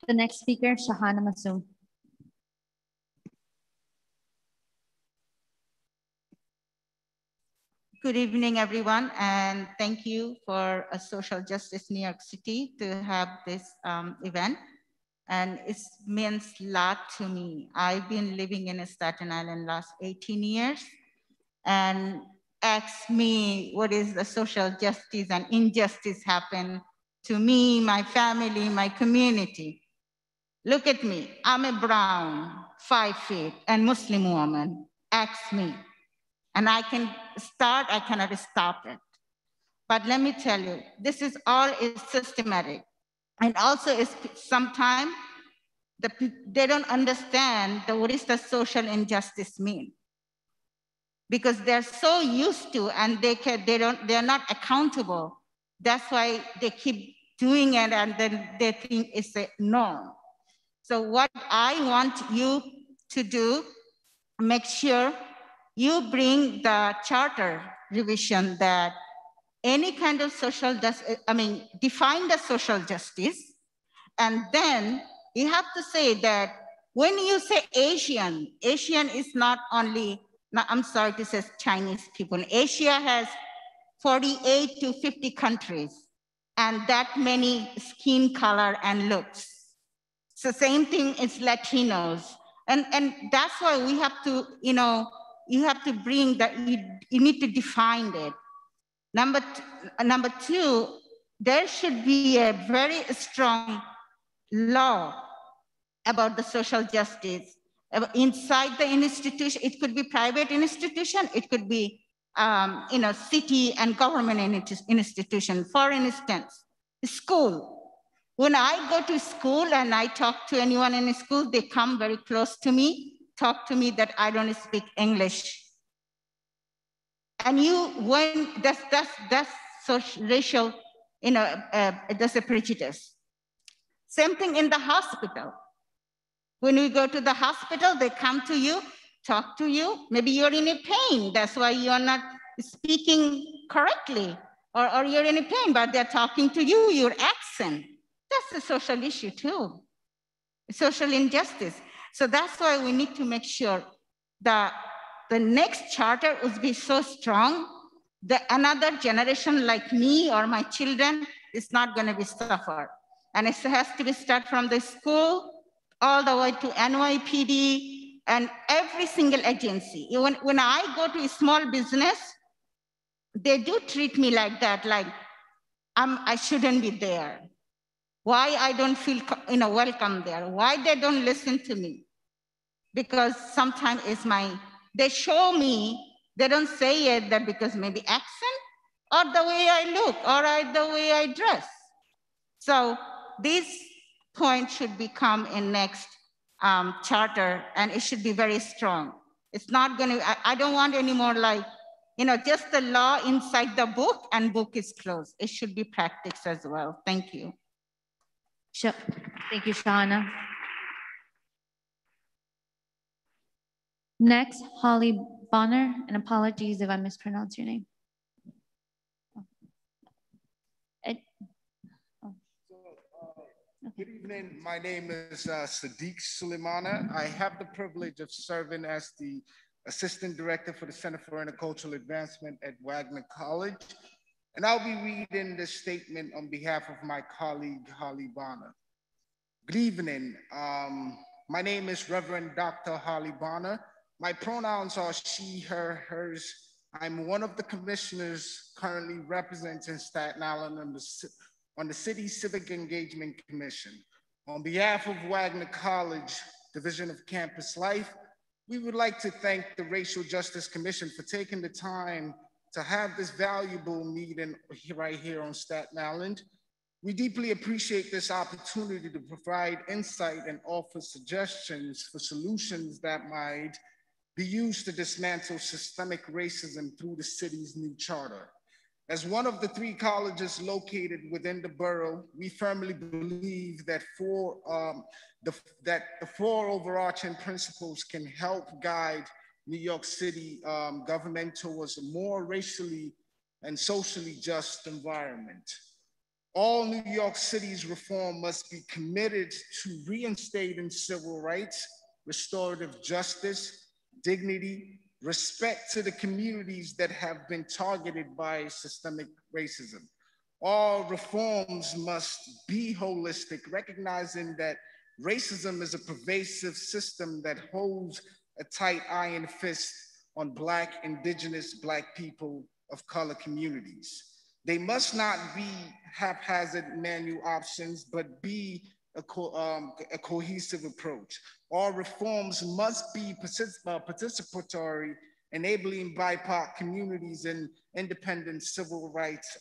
The next speaker, Shahana Masoom. Good evening, everyone, and thank you for Social Justice New York City to have this event. And it means a lot to me. I've been living in Staten Island last 18 years, and ask me what is the social justice and injustice happen to me, my family, my community. Look at me, I'm a brown, 5 feet, and Muslim woman. Ask me. And I can start, I cannot stop it. But let me tell you, this is all is systematic. And also is sometimes they don't understand what is the social injustice mean. Because they're so used to and they're not accountable. That's why they keep doing it and then they think it's a norm. So what I want you to do, make sure you bring the charter revision that any kind of social justice, define the social justice. And then you have to say that when you say Asian is not only, no, I'm sorry to say Chinese people. Asia has 48 to 50 countries and that many skin color and looks. So same thing is Latinos. And that's why we have to, you have to bring that, you need to define it. Number two, there should be a very strong law about the social justice. Inside the institution, it could be private institution, it could be city and government institution. For instance, school. When I go to school and I talk to anyone in school, they come very close to me, talk to me that I don't speak English. And that's social, racial, that's a prejudice. Same thing in the hospital. When we go to the hospital, they come to you, talk to you. Maybe you're in a pain. That's why you're not speaking correctly. Or you're in a pain, but they're talking to you, your accent. That's a social issue too, social injustice. So that's why we need to make sure that the next charter would be so strong that another generation like me or my children is not going to be suffered. And it has to be start from the school all the way to NYPD and every single agency. When I go to a small business, they do treat me like that, like I shouldn't be there. Why I don't feel welcome there? Why they don't listen to me? Because sometimes it's they show me, they don't say it that because maybe accent or the way I look or the way I dress. So this point should become in next charter and it should be very strong. It's not gonna, I don't want any more like, just the law inside the book and book is closed. It should be practiced as well. Thank you. Sure. Thank you, Shahana. Next, Holly Bonner, and apologies if I mispronounce your name. Good evening. My name is Sadiq Suleimana. I have the privilege of serving as the Assistant Director for the Center for Intercultural Advancement at Wagner College. And I'll be reading this statement on behalf of my colleague, Holly Bonner. Good evening. My name is Reverend Dr. Holly Bonner. My pronouns are she, her, hers. I'm one of the commissioners currently representing Staten Island on the City Civic Engagement Commission. On behalf of Wagner College, Division of Campus Life, we would like to thank the Racial Justice Commission for taking the time to have this valuable meeting right here on Staten Island. We deeply appreciate this opportunity to provide insight and offer suggestions for solutions that might be used to dismantle systemic racism through the city's new charter. As one of the 3 colleges located within the borough, we firmly believe that the 4 overarching principles can help guide New York City government towards a more racially and socially just environment. All New York City's reform must be committed to reinstating civil rights, restorative justice, dignity, respect to the communities that have been targeted by systemic racism. All reforms must be holistic, recognizing that racism is a pervasive system that holds a tight iron fist on Black, Indigenous, Black people of color communities. They must not be haphazard menu options, but be a cohesive approach. All reforms must be participatory, enabling BIPOC communities and independent civil rights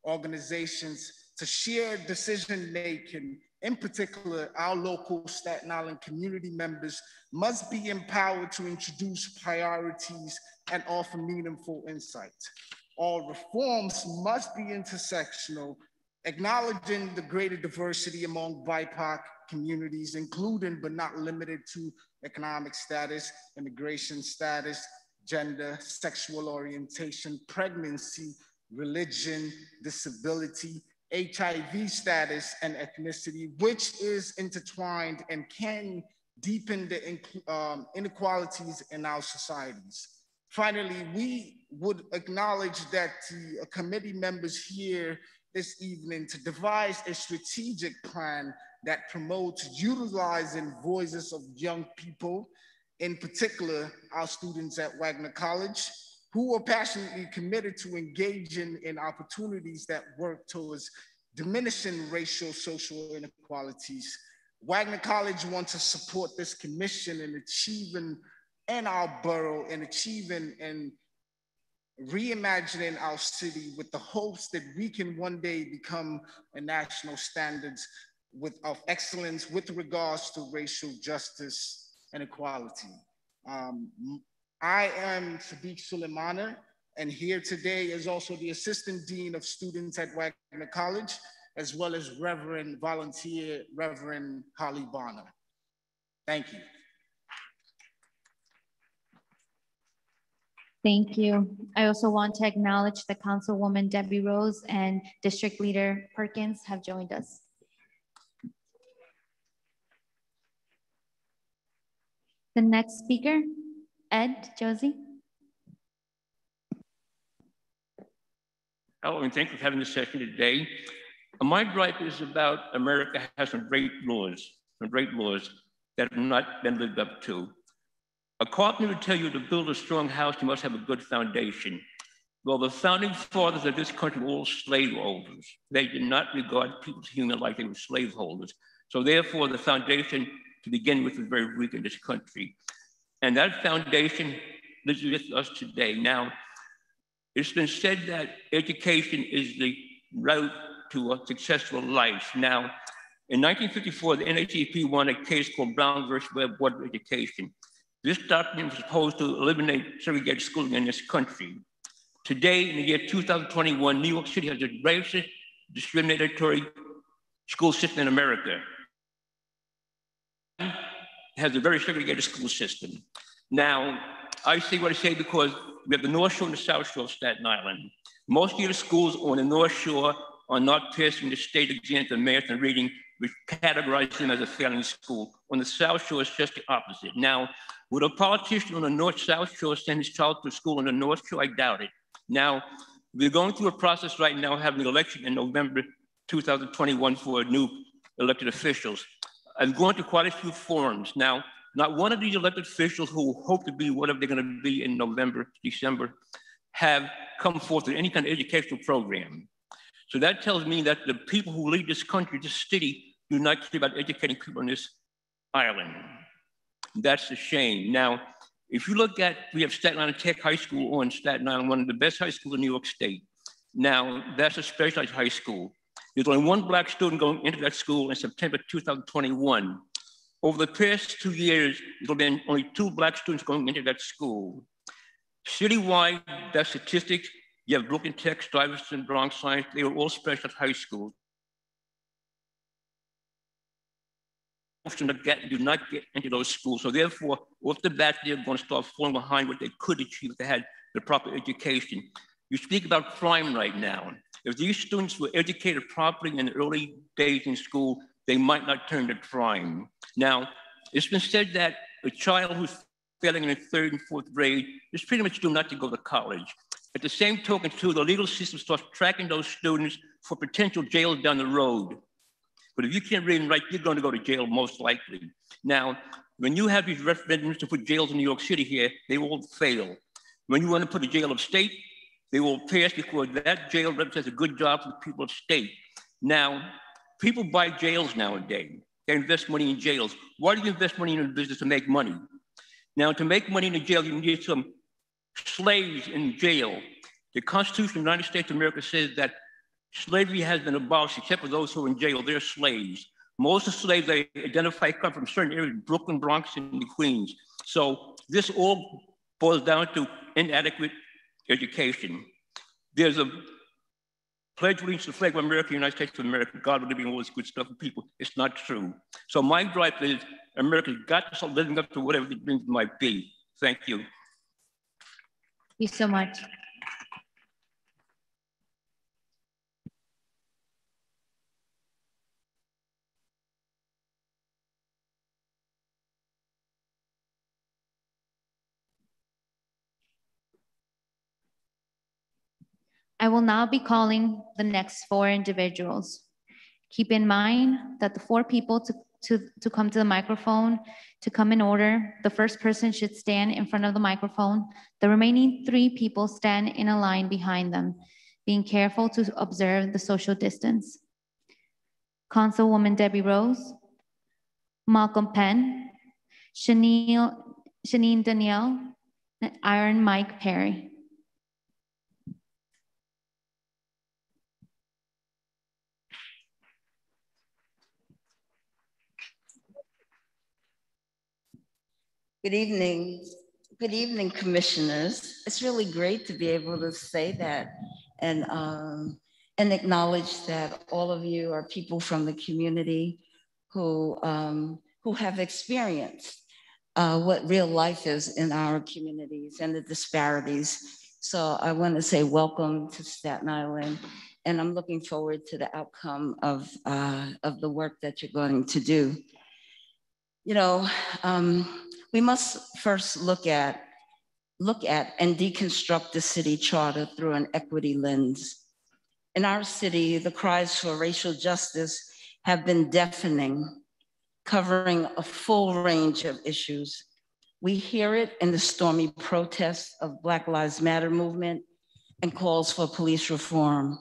organizations to share decision-making. In particular, our local Staten Island community members must be empowered to introduce priorities and offer meaningful insights. All reforms must be intersectional, acknowledging the greater diversity among BIPOC communities, including but not limited to economic status, immigration status, gender, sexual orientation, pregnancy, religion, disability, HIV status, and ethnicity, which is intertwined and can deepen the inequalities in our societies. Finally, we would acknowledge that the committee members here this evening to devise a strategic plan that promotes utilizing voices of young people, in particular, our students at Wagner College, who are passionately committed to engaging in opportunities that work towards diminishing racial social inequalities. Wagner College wants to support this commission in achieving, and our borough in achieving and reimagining our city with the hopes that we can one day become a national standards of excellence with regards to racial justice and equality. I am Sadiq Suleimana, and here today is also the Assistant Dean of Students at Wagner College, as well as Reverend Holly Bonner. Thank you. Thank you. I also want to acknowledge that Councilwoman Debbie Rose and District Leader Perkins have joined us. The next speaker, Ed Josie. Hello, and thank you for having this session today. My gripe is about America has some great laws that have not been lived up to. A carpenter would tell you to build a strong house, you must have a good foundation. Well, the founding fathers of this country were all slaveholders. They did not regard people's human life, they were slaveholders. So therefore, the foundation to begin with was very weak in this country. And that foundation lives with us today. Now, it's been said that education is the route to a successful life. Now, in 1954, the NAACP won a case called Brown versus Webb Board of Education. This document was supposed to eliminate segregated schooling in this country. Today, in the year 2021, New York City has the racist, discriminatory school system in America. It has a very segregated school system. Now, I say what I say because we have the North Shore and the South Shore of Staten Island. Most of the schools on the North Shore are not passing the state exams in math and reading, which categorize them as a failing school. On the South Shore, it's just the opposite. Now, would a politician on the North-South Shore send his child to school on the North Shore? I doubt it. Now, we're going through a process right now, having an election in November 2021 for new elected officials. I've gone to quite a few forums. Now, not one of these elected officials who hope to be whatever they're going to be in November, December, have come forth with any kind of educational program. So that tells me that the people who lead this country, this city, do not care about educating people on this island. That's a shame. Now, if you look at, we have Staten Island Tech High School on Staten Island, one of the best high schools in New York State. Now, that's a specialized high school. There's only one Black student going into that school in September 2021. Over the past 2 years, there have been only 2 Black students going into that school. Citywide, that statistic, you have Brooklyn Tech, Stuyvesant, Bronx Science, they were all specialized high schools. Do not get into those schools. So therefore, off the bat, they're going to start falling behind what they could achieve if they had the proper education. You speak about crime right now. If these students were educated properly in the early days in school, they might not turn to crime. Now, it's been said that a child who's failing in the 3rd and 4th grade is pretty much doomed not to go to college. At the same token, too, the legal system starts tracking those students for potential jails down the road. But if you can't read and write, you're going to go to jail most likely. Now, when you have these referendums to put jails in New York City here, they will fail. When you want to put a jail upstate, they will pass because that jail represents a good job for the people of state. Now, people buy jails nowadays. They invest money in jails. Why do you invest money in a business? To make money? Now, to make money in a jail, you need some slaves in jail. The Constitution of the United States of America says that slavery has been abolished except for those who are in jail. They're slaves. Most of the slaves they identify come from certain areas, Brooklyn, Bronx, and the Queens. So this all boils down to inadequate education. There's a pledge of allegiance to the flag of America, United States of America, God will give you all this good stuff for people. It's not true. So my gripe is America's got to start living up to whatever the dreams might be. Thank you. Thank you so much. I will now be calling the next 4 individuals. Keep in mind that the 4 people to come to the microphone, to come in order, the first person should stand in front of the microphone. The remaining 3 people stand in a line behind them, being careful to observe the social distance. Councilwoman Debbie Rose, Malcolm Penn, Shanine Danielle, and Iron Mike Perry. Good evening, commissioners. It's really great to be able to say that and acknowledge that all of you are people from the community who have experienced what real life is in our communities and the disparities. So I want to say welcome to Staten Island, and I'm looking forward to the outcome of the work that you're going to do. You know, we must first look at and deconstruct the city charter through an equity lens. In our city, the cries for racial justice have been deafening, covering a full range of issues. We hear it in the stormy protests of Black Lives Matter movement and calls for police reform.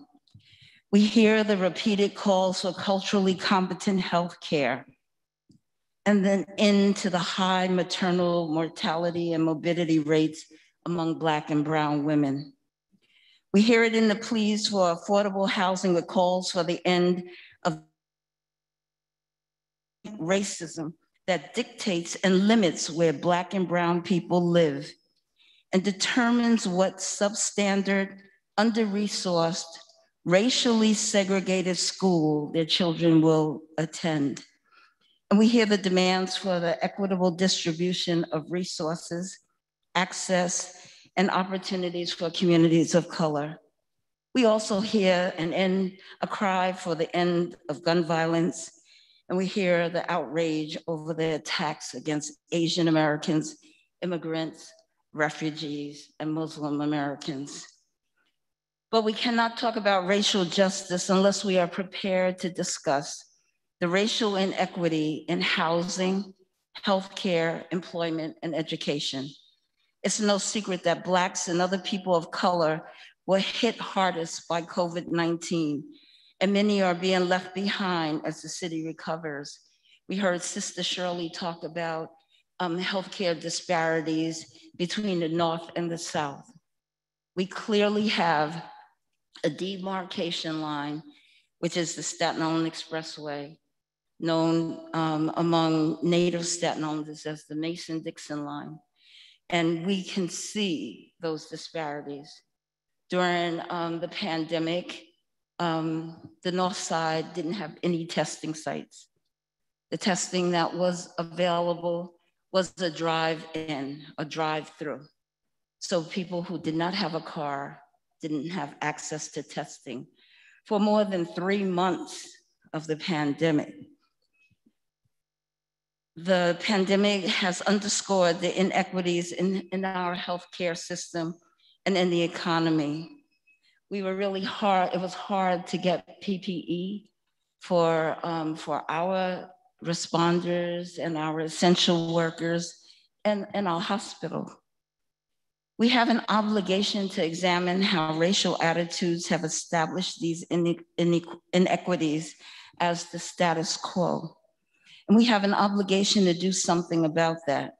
We hear the repeated calls for culturally competent healthcare, and then into the high maternal mortality and morbidity rates among Black and brown women. We hear it in the pleas for affordable housing with calls for the end of racism that dictates and limits where Black and brown people live and determines what substandard, under-resourced, racially segregated school their children will attend. And we hear the demands for the equitable distribution of resources, access, and opportunities for communities of color. We also hear a cry for the end of gun violence, and we hear the outrage over the attacks against Asian Americans, immigrants, refugees, and Muslim Americans. But we cannot talk about racial justice unless we are prepared to discuss the racial inequity in housing, healthcare, employment, and education. It's no secret that Blacks and other people of color were hit hardest by COVID-19, and many are being left behind as the city recovers. We heard Sister Shirley talk about healthcare disparities between the North and the South. We clearly have a demarcation line, which is the Staten Island Expressway, known among native Staten Islanders as the Mason-Dixon line. And we can see those disparities. During the pandemic, the North Side didn't have any testing sites. The testing that was available was a drive-in, a drive-through. So people who did not have a car didn't have access to testing for more than 3 months of the pandemic. The pandemic has underscored the inequities in our healthcare system and in the economy. We were really hard, it was hard to get PPE for our responders and our essential workers and our hospital. We have an obligation to examine how racial attitudes have established these inequities as the status quo. And we have an obligation to do something about that.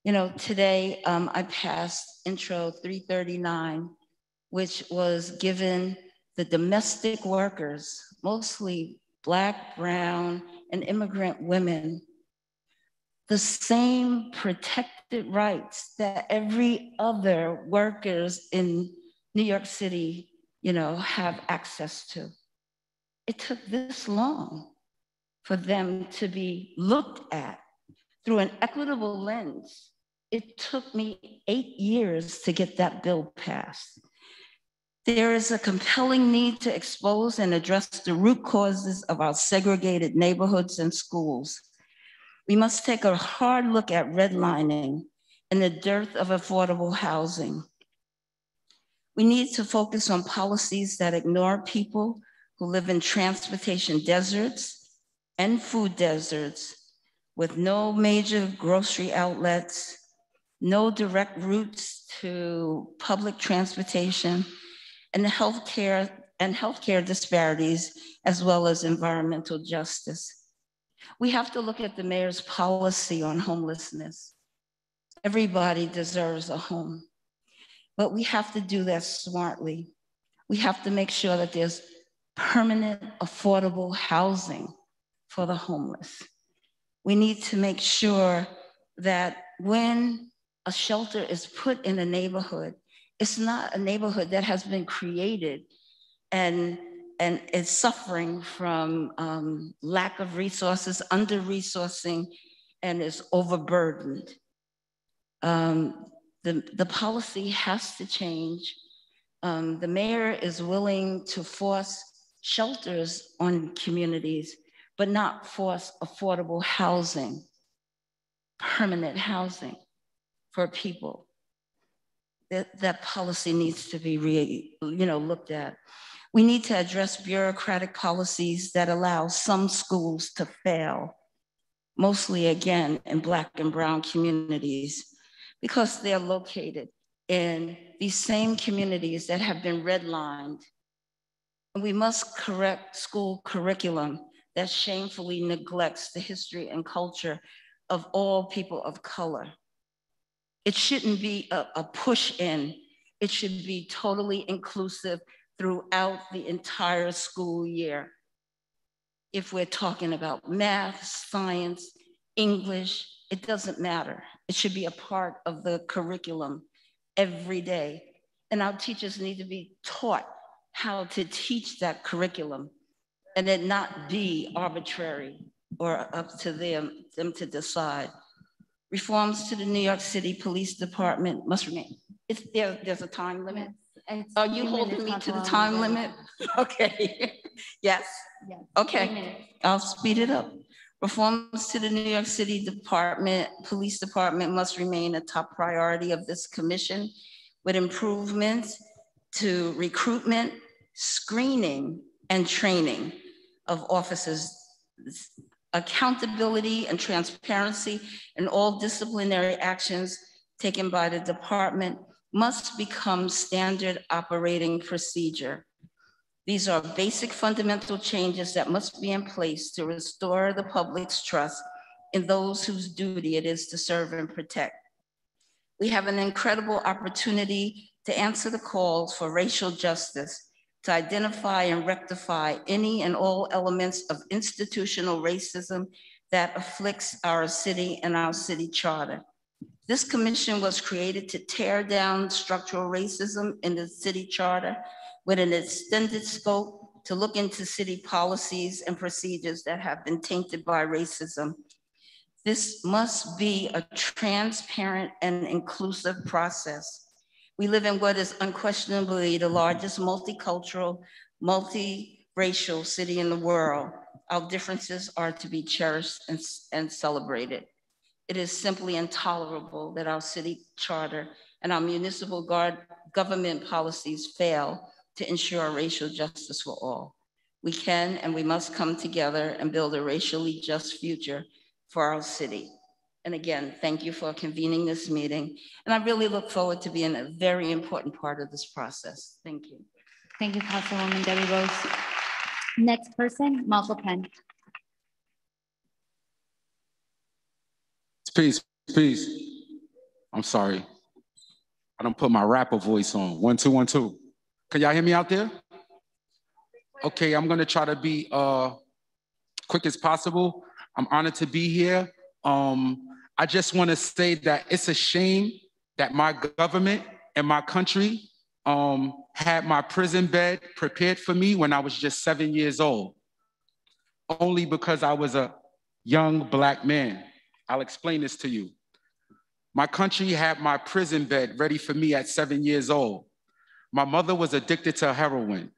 You know, today I passed Intro 339, which was given the domestic workers, mostly Black, brown, and immigrant women, the same protected rights that every other workers in New York City, you know, have access to. It took this long for them to be looked at through an equitable lens. It took me 8 years to get that bill passed. There is a compelling need to expose and address the root causes of our segregated neighborhoods and schools. We must take a hard look at redlining and the dearth of affordable housing. We need to focus on policies that ignore people who live in transportation deserts and food deserts with no major grocery outlets, no direct routes to public transportation, and healthcare disparities, as well as environmental justice. We have to look at the mayor's policy on homelessness. Everybody deserves a home, but we have to do that smartly. We have to make sure that there's permanent, affordable housing for the homeless. We need to make sure that when a shelter is put in a neighborhood, it's not a neighborhood that has been created and is suffering from lack of resources, under-resourcing, and is overburdened. The policy has to change. The mayor is willing to force shelters on communities, but not force affordable housing, permanent housing for people. That policy needs to be looked at. We need to address bureaucratic policies that allow some schools to fail, mostly again in Black and brown communities, because they're located in these same communities that have been redlined. And we must correct school curriculum that shamefully neglects the history and culture of all people of color. It shouldn't be a push in. It should be totally inclusive throughout the entire school year. If we're talking about math, science, English, it doesn't matter. It should be a part of the curriculum every day. And our teachers need to be taught how to teach that curriculum and it not be arbitrary or up to them to decide. Reforms to the New York City Police Department must remain. There's a time limit? Are you holding me to the time limit? Okay. Yes? Yes. Okay. I'll speed it up. Reforms to the New York City Police Department must remain a top priority of this commission, with improvements to recruitment, screening, and training of officers, accountability and transparency in all disciplinary actions taken by the department must become standard operating procedure. These are basic fundamental changes that must be in place to restore the public's trust in those whose duty it is to serve and protect. We have an incredible opportunity to answer the calls for racial justice, to identify and rectify any and all elements of institutional racism that afflicts our city and our city charter. This commission was created to tear down structural racism in the city charter with an extended scope to look into city policies and procedures that have been tainted by racism. This must be a transparent and inclusive process. We live in what is unquestionably the largest multicultural, multiracial city in the world. Our differences are to be cherished and celebrated. It is simply intolerable that our city charter and our municipal government policies fail to ensure racial justice for all. We can and we must come together and build a racially just future for our city. And again, thank you for convening this meeting. And I really look forward to being a very important part of this process. Thank you. Thank you, Councilwoman Debbie Rose. Next person, Michael Penn. Peace, peace. I'm sorry. I don't put my rapper voice on. 1, 2, 1, 2. Can y'all hear me out there? Okay, I'm gonna try to be quick as possible. I'm honored to be here. I just wanna say that it's a shame that my government and my country had my prison bed prepared for me when I was just 7 years old, only because I was a young Black man. I'll explain this to you. My country had my prison bed ready for me at 7 years old. My mother was addicted to heroin.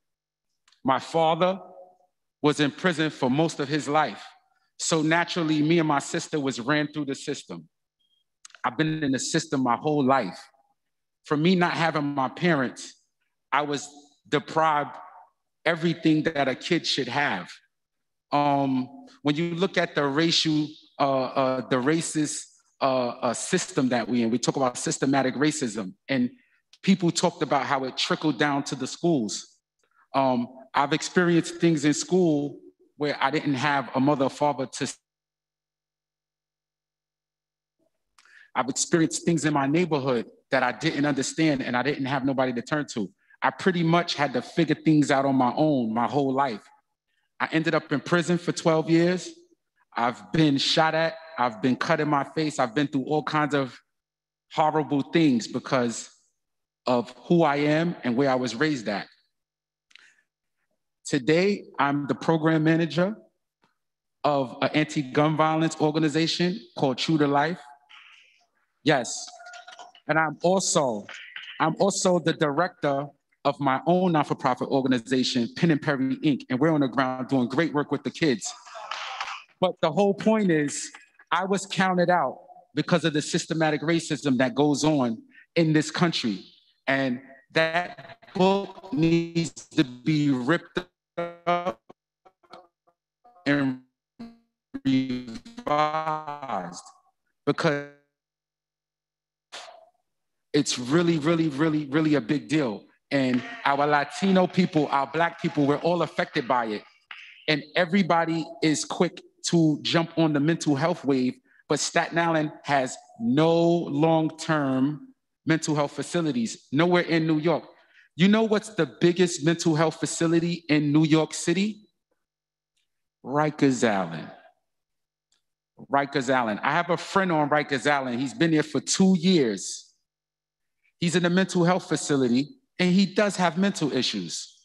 My father was in prison for most of his life. So naturally, me and my sister was ran through the system. I've been in the system my whole life. For me not having my parents, I was deprived everything that a kid should have. When you look at the racial, the racist system that we talk about systematic racism, and people talked about how it trickled down to the schools. I've experienced things in school where I didn't have a mother or father to. I've experienced things in my neighborhood that I didn't understand and I didn't have nobody to turn to. I pretty much had to figure things out on my own my whole life. I ended up in prison for 12 years. I've been shot at, I've been cut in my face, I've been through all kinds of horrible things because of who I am and where I was raised at. Today, I'm the program manager of an anti-gun violence organization called True to Life. Yes, and I'm also the director of my own not-for-profit organization, Pen and Perry Inc., and we're on the ground doing great work with the kids. But the whole point is, I was counted out because of the systematic racism that goes on in this country. And that book needs to be ripped up and revised because it's really, really, really, really a big deal. And our Latino people, our Black people, we're all affected by it. And everybody is quick to jump on the mental health wave, but Staten Island has no long-term mental health facilities, nowhere in New York. You know what's the biggest mental health facility in New York City? Rikers Island. Rikers Island. I have a friend on Rikers Island. He's been there for 2 years. He's in a mental health facility and he does have mental issues.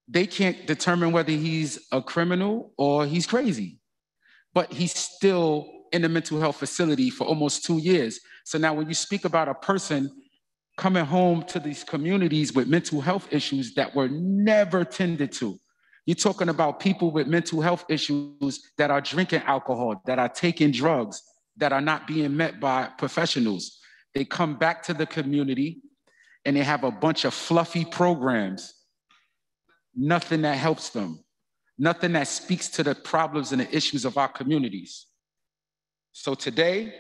They can't determine whether he's a criminal or he's crazy, but he's still in a mental health facility for almost 2 years. So now when you speak about a person coming home to these communities with mental health issues that were never tended to, you're talking about people with mental health issues that are drinking alcohol, that are taking drugs, that are not being met by professionals. They come back to the community and they have a bunch of fluffy programs, nothing that helps them, nothing that speaks to the problems and the issues of our communities. So today,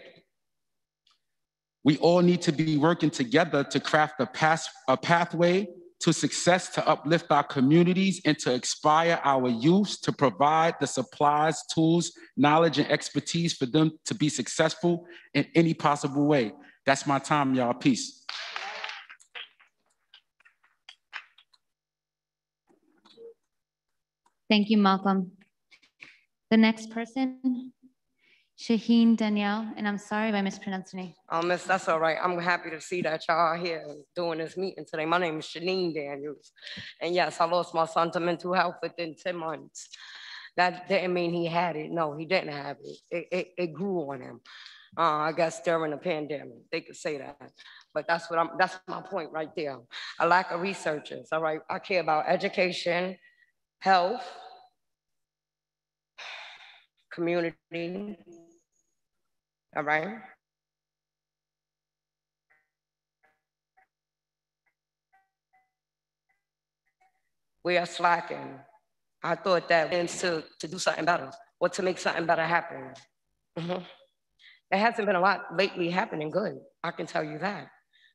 we all need to be working together to craft a pathway to success to uplift our communities and to inspire our youth to provide the supplies, tools, knowledge, and expertise for them to be successful in any possible way. That's my time, y'all. Peace. Thank you, Malcolm. The next person, Shaheen Danielle, and I'm sorry if I mispronounced your name. Miss, that's all right. I'm happy to see that y'all are here doing this meeting today. My name is Shanine Daniels. And yes, I lost my son to mental health within 10 months. That didn't mean he had it. No, he didn't have it. It grew on him. I guess during the pandemic, they could say that. But that's my point right there. A lack of researchers, all right? I care about education, health, community, all right? We are slacking. I thought that means to do something better or to make something better happen. There hasn't been a lot lately happening good, I can tell you that.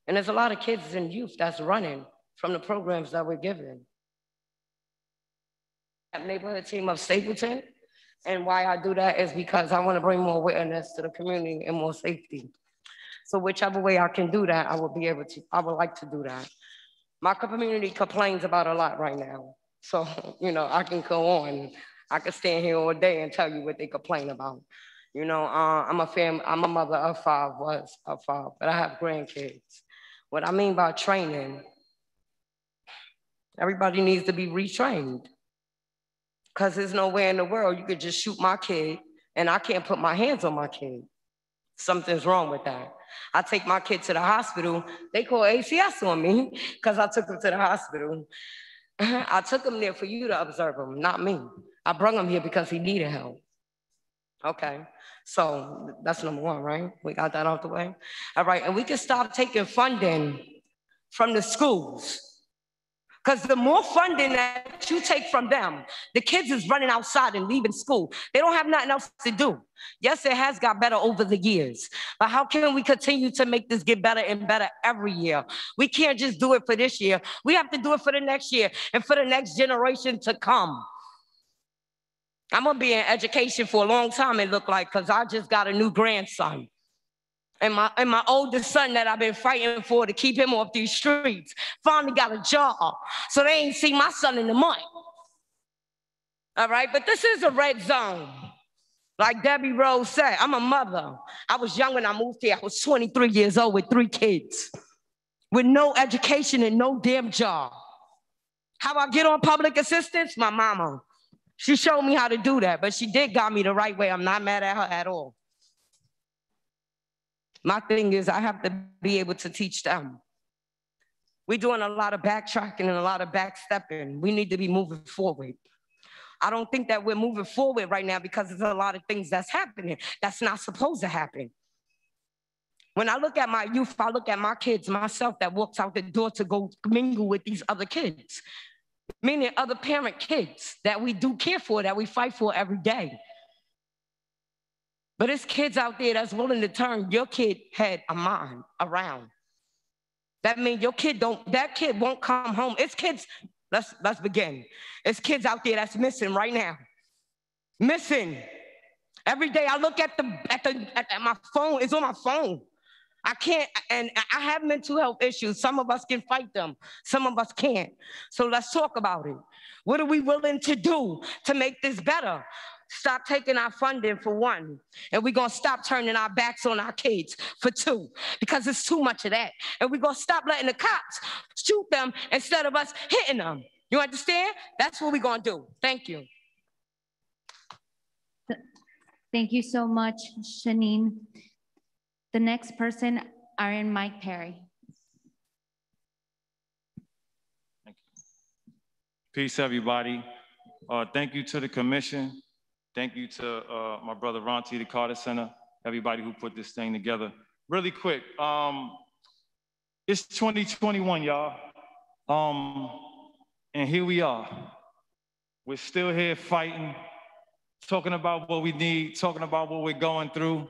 And there's a lot of kids and youth that's running from the programs that we're given. That neighborhood team of Stapleton, and why I do that is because I want to bring more awareness to the community and more safety. So whichever way I can do that, I would like to do that. My community complains about a lot right now. So, I can go on. I can stand here all day and tell you what they complain about. I'm a mother of five, but I have grandkids. What I mean by training, everybody needs to be retrained. Because there's nowhere in the world you could just shoot my kid and I can't put my hands on my kid. Something's wrong with that. I take my kid to the hospital, they call ACS on me because I took him to the hospital. I took him there for you to observe him, not me. I brought him here because he needed help. Okay, so that's number one, right? We got that out the way. All right, and we can stop taking funding from the schools. Because the more funding that you take from them, the kids is running outside and leaving school. They don't have nothing else to do. Yes, it has got better over the years, but how can we continue to make this get better and better every year? We can't just do it for this year. We have to do it for the next year and for the next generation to come. I'm gonna be in education for a long time, it looked like, because I just got a new grandson. And my oldest son that I've been fighting for to keep him off these streets finally got a job. So they ain't seen my son in a month. All right, but this is a red zone. Like Debbie Rose said, I'm a mother. I was young when I moved here. I was 23 years old with 3 kids, with no education and no damn job. How I get on public assistance? My mama. She showed me how to do that, but she did got me the right way. I'm not mad at her at all. My thing is I have to be able to teach them. We're doing a lot of backtracking and a lot of backstepping. We need to be moving forward. I don't think that we're moving forward right now because there's a lot of things that's happening that's not supposed to happen. When I look at my youth, I look at my kids, myself that walks out the door to go mingle with these other kids, meaning other parent kids that we do care for, that we fight for every day. But it's kids out there that's willing to turn your kid head of mine around. That means that kid won't come home. It's kids, let's begin. It's kids out there that's missing right now. Missing. Every day I look at my phone, it's on my phone. I can't, and I have mental health issues. Some of us can fight them, some of us can't. So let's talk about it. What are we willing to do to make this better? Stop taking our funding for 1, and we're gonna stop turning our backs on our kids for 2, because it's too much of that. And we're gonna stop letting the cops shoot them instead of us hitting them. You understand? That's what we're gonna do. Thank you. Thank you so much, Shanine. The next person, Aaron Mike Perry. Peace, everybody. Thank you to the commission. Thank you to my brother Ronti, the Carter Center, everybody who put this thing together. Really quick, it's 2021, y'all. And here we are. We're still here fighting, talking about what we need, talking about what we're going through.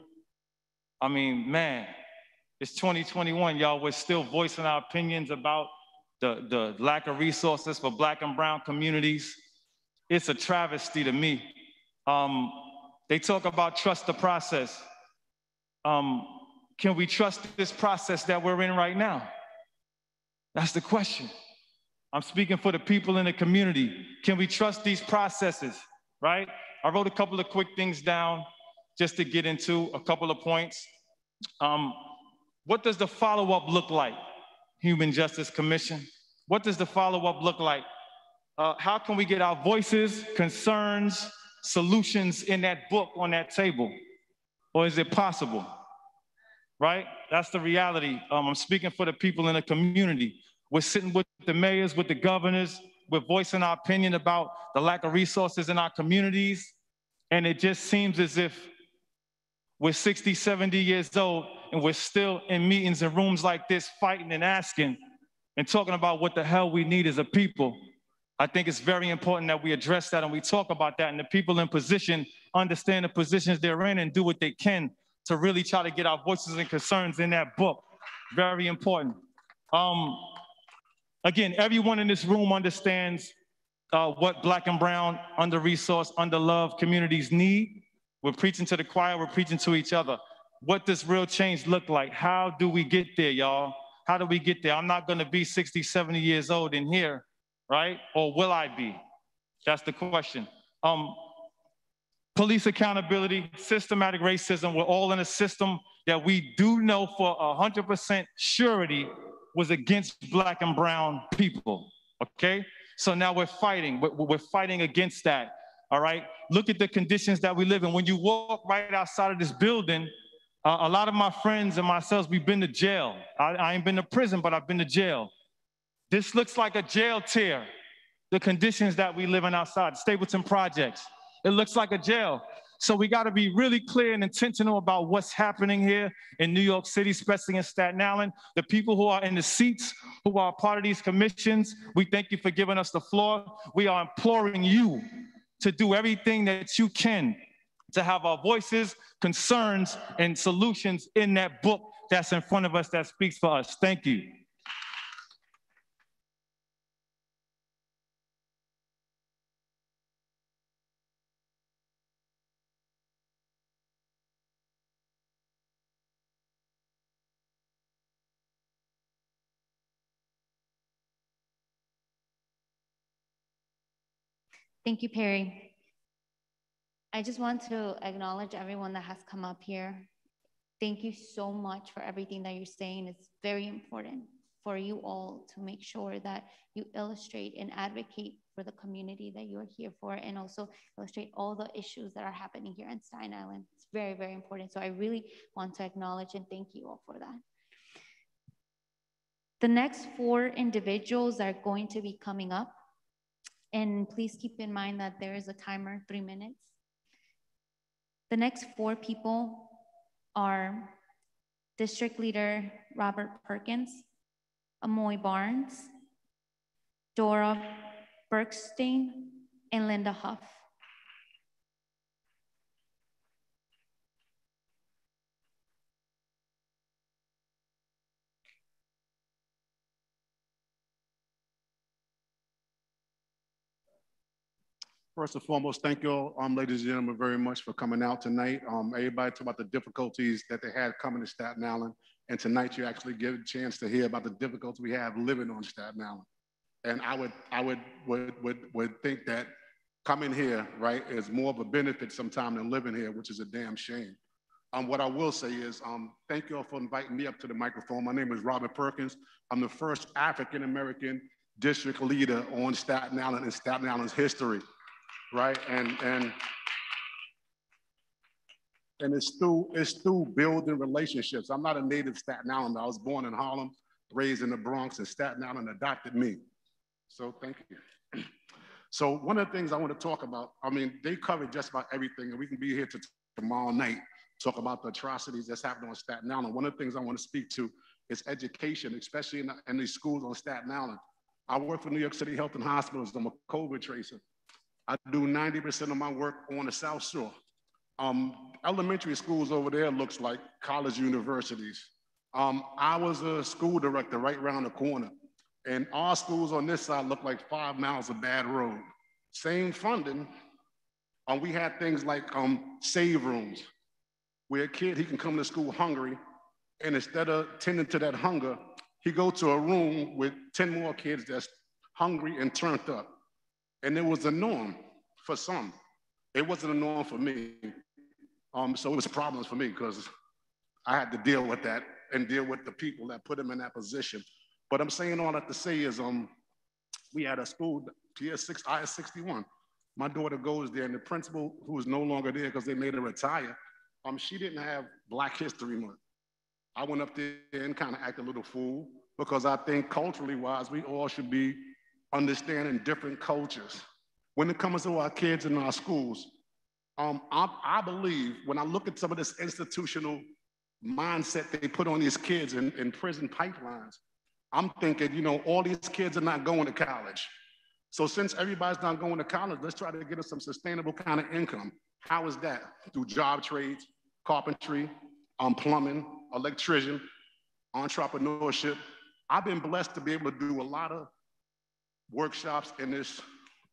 I mean, man, it's 2021, y'all. We're still voicing our opinions about the lack of resources for Black and brown communities. It's a travesty to me. They talk about trust the process. Can we trust this process that we're in right now? That's the question. I'm speaking for the people in the community. Can we trust these processes, right? I wrote a couple of quick things down just to get into a couple of points. What does the follow-up look like, Human Justice Commission? What does the follow-up look like? How can we get our voices, concerns, solutions in that book on that table? Or is it possible? Right? That's the reality. I'm speaking for the people in the community. We're sitting with the mayors, with the governors, we're voicing our opinion about the lack of resources in our communities. And it just seems as if we're 60, 70 years old and we're still in meetings and rooms like this fighting and asking and talking about what the hell we need as a people. I think it's very important that we address that and we talk about that, and the people in position understand the positions they're in and do what they can to really try to get our voices and concerns in that book. Very important. Again, everyone in this room understands what Black and brown, under-resourced, under-loved communities need. We're preaching to the choir, we're preaching to each other. What does real change look like? How do we get there, y'all? How do we get there? I'm not gonna be 60, 70 years old in here, right? Or will I be? That's the question. Police accountability, systematic racism, we're all in a system that we do know for 100% surety was against Black and brown people, okay? So now we're fighting against that, all right? Look at the conditions that we live in. When you walk right outside of this building, a lot of my friends and myself, we've been to jail. I ain't been to prison, but I've been to jail. This looks like a jail tier, the conditions that we live in outside, Stapleton projects. It looks like a jail. So we gotta be really clear and intentional about what's happening here in New York City, especially in Staten Island. The people who are in the seats, who are part of these commissions, we thank you for giving us the floor. We are imploring you to do everything that you can to have our voices, concerns, and solutions in that book that's in front of us that speaks for us. Thank you. Thank you, Perry. I just want to acknowledge everyone that has come up here. Thank you so much for everything that you're saying. It's very important for you all to make sure that you illustrate and advocate for the community that you're here for, and also illustrate all the issues that are happening here in Staten Island. It's very, very important. So I really want to acknowledge and thank you all for that. The next 4 individuals are going to be coming up. And please keep in mind that there is a timer, 3 minutes. The next 4 people are District Leader Robert Perkins, Amoy Barnes, Dora Bergstein, and Linda Huff. First and foremost, thank you all, ladies and gentlemen, very much for coming out tonight. Everybody talked about the difficulties that they had coming to Staten Island, and tonight you actually get a chance to hear about the difficulties we have living on Staten Island. And I would think that coming here, right, is more of a benefit sometime than living here, which is a damn shame. What I will say is, thank you all for inviting me up to the microphone. My name is Robert Perkins. I'm the first African-American district leader on Staten Island in Staten Island's history. Right, and it's through building relationships. I'm not a native Staten Islander. I was born in Harlem, raised in the Bronx, and Staten Island adopted me. So thank you. So one of the things I want to talk about, I mean, they covered just about everything, and we can be here to tomorrow night, talk about the atrocities that's happening on Staten Island. One of the things I want to speak to is education, especially in these schools on Staten Island. I work for New York City Health and Hospitals. I'm a COVID tracer. I do 90% of my work on the South Shore. Elementary schools over there looks like college universities. I was a school director right around the corner. And our schools on this side look like 5 miles of bad road. Same funding. We had things like save rooms, where a kid, he can come to school hungry, and instead of tending to that hunger, he go to a room with 10 more kids that's hungry and turned up. And it was a norm for some. It wasn't a norm for me. So it was problems for me because I had to deal with that and deal with the people that put him in that position. But I'm saying all that to say is we had a school, IS-61. My daughter goes there, and the principal, who is no longer there because they made her retire, she didn't have Black History Month. I went up there and kind of acted a little fool because I think culturally wise, we all should be understanding different cultures. When it comes to our kids in our schools, I believe when I look at some of this institutional mindset they put on these kids in prison pipelines, I'm thinking, you know, all these kids are not going to college. So since everybody's not going to college, let's try to get us some sustainable kind of income. How is that? Through job trades, carpentry, plumbing, electrician, entrepreneurship. I've been blessed to be able to do a lot of workshops in this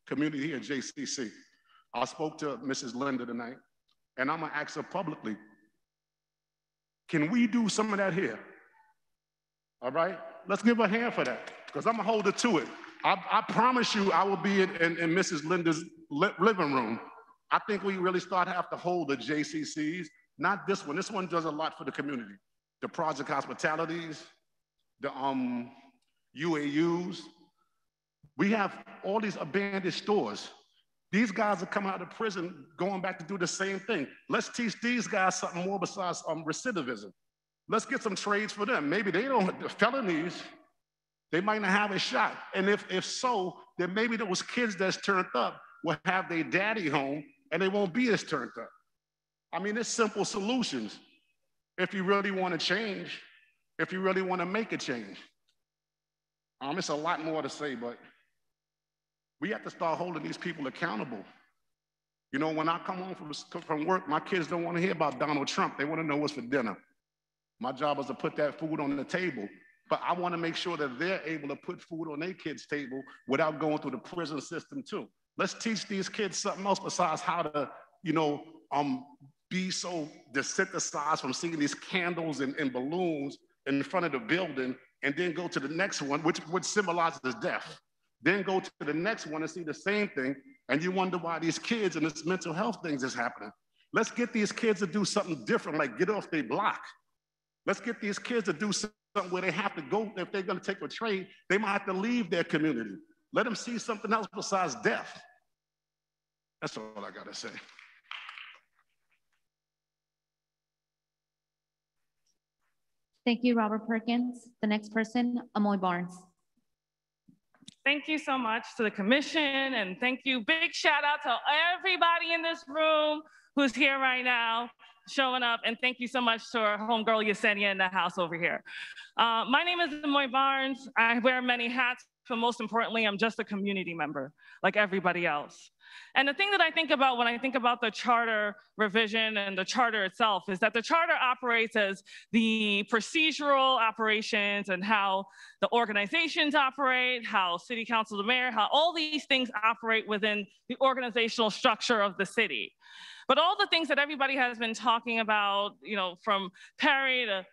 community here at JCC. I spoke to Mrs. Linda tonight, and I'm gonna ask her publicly, can we do some of that here? All right, let's give her a hand for that, because I'm gonna hold her to it. I promise you I will be in Mrs. Linda's living room. I think we really start to have to hold the JCCs, not this one. This one does a lot for the community. The Project Hospitalities, the UAUs. We have all these abandoned stores. These guys are coming out of prison, going back to do the same thing. Let's teach these guys something more besides recidivism. Let's get some trades for them. Maybe they don't have felonies. They might not have a shot. And if so, then maybe those kids that's turned up will have their daddy home and they won't be as turned up. I mean, it's simple solutions if you really want to change, if you really want to make a change. It's a lot more to say, but we have to start holding these people accountable. You know, when I come home from work, my kids don't want to hear about Donald Trump. They want to know what's for dinner. My job is to put that food on the table, but I want to make sure that they're able to put food on their kids' table without going through the prison system too. Let's teach these kids something else besides how to, you know, be so desensitized from seeing these candles and balloons in front of the building, and then go to the next one, which symbolizes death. Then go to the next one and see the same thing, and you wonder why these kids and this mental health things is happening. Let's get these kids to do something different, like get off their block. Let's get these kids to do something where they have to go. If they're going to take a trade, they might have to leave their community. Let them see something else besides death. That's all I got to say. Thank you, Robert Perkins. The next person, Amoy Barnes. Thank you so much to the commission, and thank you. Big shout out to everybody in this room who's here right now, showing up, and thank you so much to our homegirl Yesenia in the house over here. My name is Amoy Barnes. I wear many hats, but most importantly, I'm just a community member, like everybody else. And the thing that I think about when I think about the charter revision and the charter itself is that the charter operates as the procedural operations and how the organizations operate, how city council, the mayor, how all these things operate within the organizational structure of the city. But all the things that everybody has been talking about, you know, from Perry to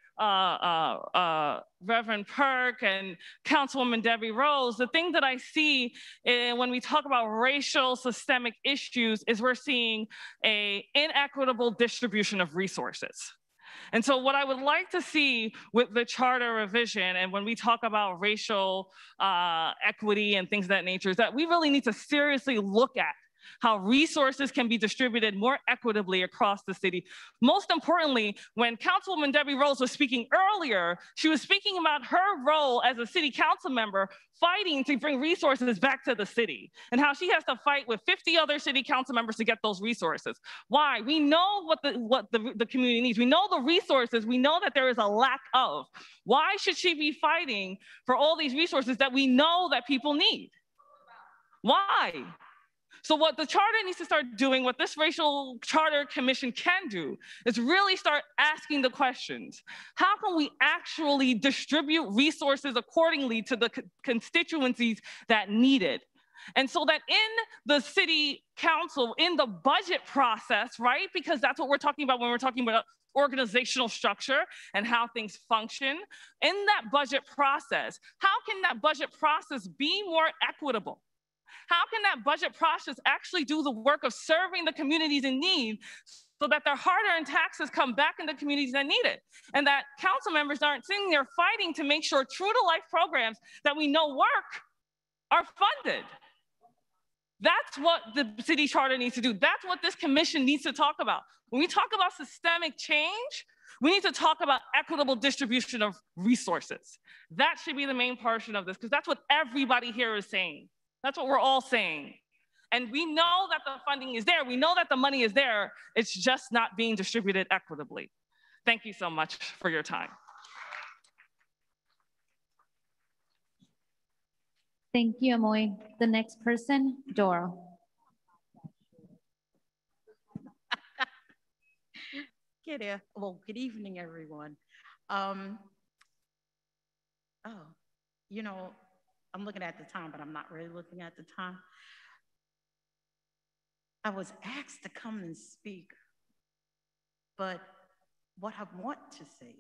Reverend Perk and Councilwoman Debbie Rose, the thing that I see when we talk about racial systemic issues is we're seeing an inequitable distribution of resources. And so what I would like to see with the charter revision, and when we talk about racial equity and things of that nature, is that we really need to seriously look at how resources can be distributed more equitably across the city. Most importantly, when Councilwoman Debbie Rose was speaking earlier, she was speaking about her role as a city council member fighting to bring resources back to the city and how she has to fight with 50 other city council members to get those resources. Why? We know what the community needs. We know the resources. We know that there is a lack of. Why should she be fighting for all these resources that we know that people need? Why? So what the charter needs to start doing, what this racial charter commission can do, is really start asking the questions. How can we actually distribute resources accordingly to the constituencies that need it? And so that in the city council, in the budget process, right? Because that's what we're talking about when we're talking about organizational structure and how things function. In that budget process, how can that budget process be more equitable? How can that budget process actually do the work of serving the communities in need so that their hard-earned taxes come back in the communities that need it? And that council members aren't sitting there fighting to make sure true-to-life programs that we know work are funded. That's what the city charter needs to do. That's what this commission needs to talk about. When we talk about systemic change, we need to talk about equitable distribution of resources. That should be the main portion of this, because that's what everybody here is saying. That's what we're all saying. And we know that the funding is there. We know that the money is there. It's just not being distributed equitably. Thank you so much for your time. Thank you, Amoy. The next person, Dora. Good evening, everyone. You know, I'm looking at the time, but I'm not really looking at the time. I was asked to come and speak, but what I want to say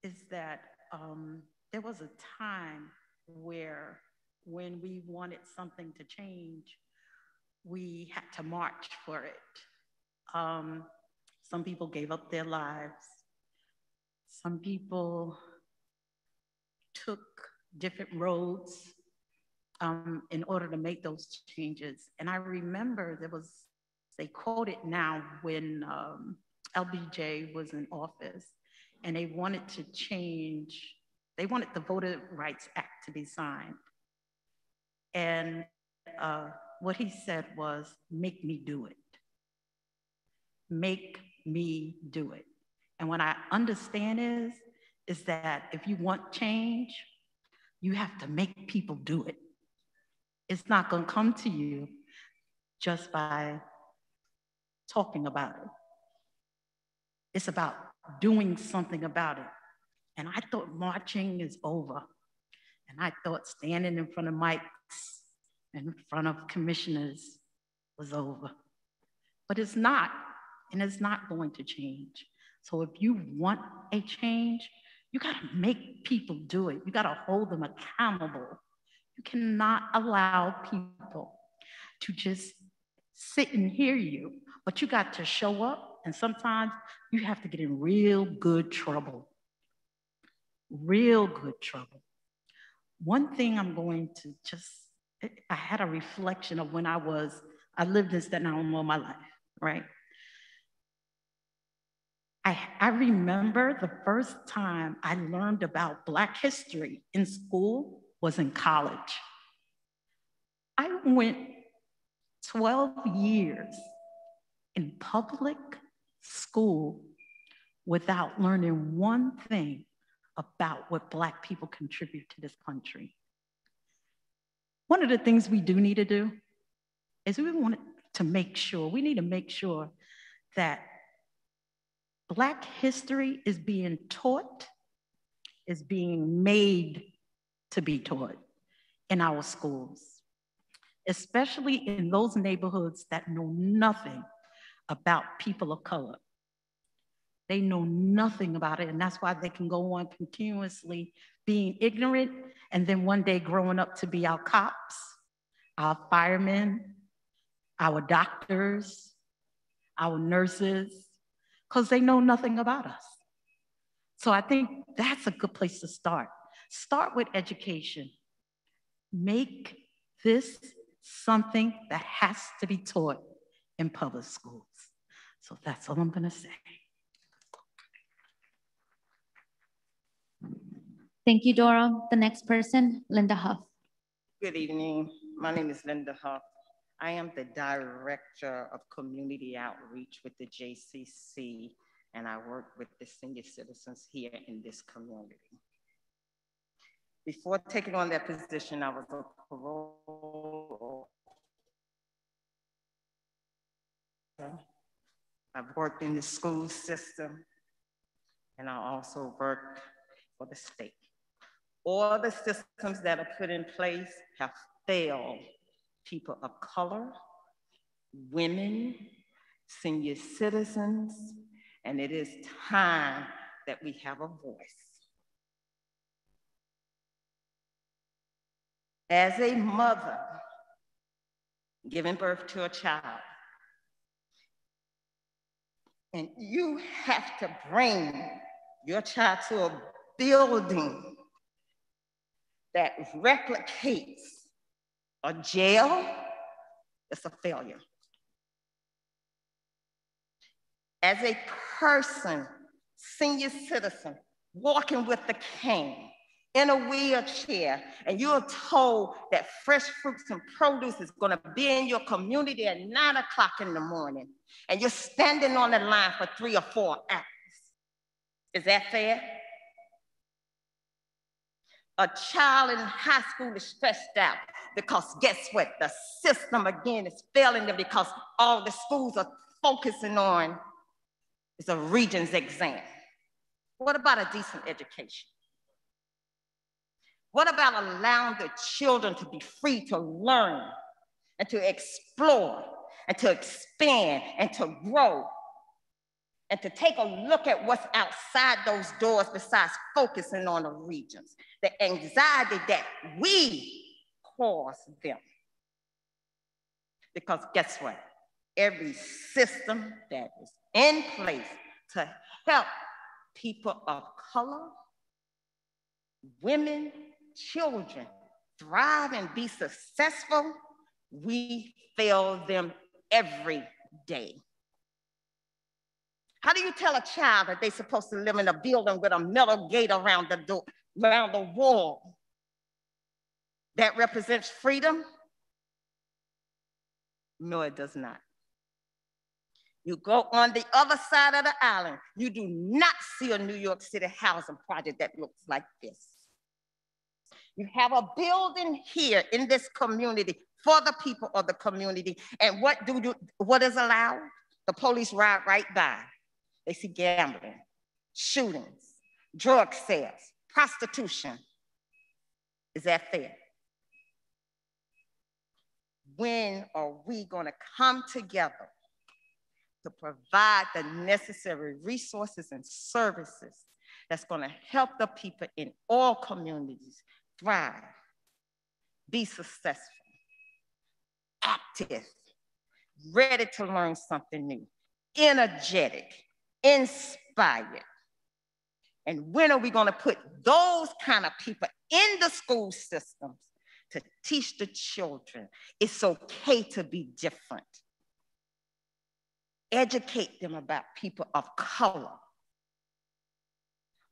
is that there was a time where when we wanted something to change, we had to march for it. Some people gave up their lives. Some people took different roads in order to make those changes. And I remember they quote it now when LBJ was in office and they wanted to change, they wanted the Voter Rights Act to be signed. And what he said was, make me do it. Make me do it. And what I understand is that if you want change, you have to make people do it. It's not going to come to you just by talking about it. It's about doing something about it. And I thought marching is over. And I thought standing in front of mics and in front of commissioners was over. But it's not, and it's not going to change. So if you want a change, you gotta make people do it. You gotta hold them accountable. You cannot allow people to just sit and hear you, but you got to show up, and sometimes you have to get in real good trouble. Real good trouble. One thing I'm going to I had a reflection of when I lived in Staten Island all my life, right? I remember the first time I learned about Black history in school was in college. I went 12 years in public school without learning one thing about what Black people contribute to this country. One of the things we do need to do is we need to make sure that Black history is being taught, is being made to be taught in our schools, especially in those neighborhoods that know nothing about people of color. They know nothing about it, and that's why they can go on continuously being ignorant, and then one day growing up to be our cops, our firemen, our doctors, our nurses, because they know nothing about us. So I think that's a good place to start. Start with education. Make this something that has to be taught in public schools. So that's all I'm gonna say. Thank you, Dora. The next person, Linda Huff. Good evening. My name is Linda Huff. I am the Director of Community Outreach with the JCC, and I work with the senior citizens here in this community. Before taking on that position, I was a parole officer. I've worked in the school system, and I also worked for the state. All the systems that are put in place have failed people of color, women, senior citizens, and it is time that we have a voice. As a mother giving birth to a child, and you have to bring your child to a building that replicates a jail, it's a failure. As a person, senior citizen, walking with a cane, in a wheelchair, and you're told that fresh fruits and produce is gonna be in your community at 9 o'clock in the morning, and you're standing on the line for 3 or 4 hours. Is that fair? A child in high school is stressed out because guess what? The system again is failing them because all the schools are focusing on is a Regents exam. What about a decent education? What about allowing the children to be free to learn and to explore and to expand and to grow and to take a look at what's outside those doors besides focusing on the Regents, the anxiety that we cause them. Because guess what? Every system that is in place to help people of color, women, children thrive and be successful, we fail them every day. How do you tell a child that they're supposed to live in a building with a metal gate around the door, around the wall? That represents freedom? No, it does not. You go on the other side of the island, you do not see a New York City housing project that looks like this. You have a building here in this community for the people of the community. And what is allowed? The police ride right by. They see gambling, shootings, drug sales, prostitution. Is that fair? When are we going to come together to provide the necessary resources and services that's going to help the people in all communities thrive, be successful, active, ready to learn something new, energetic, inspired? And when are we going to put those kind of people in the school systems to teach the children it's okay to be different? Educate them about people of color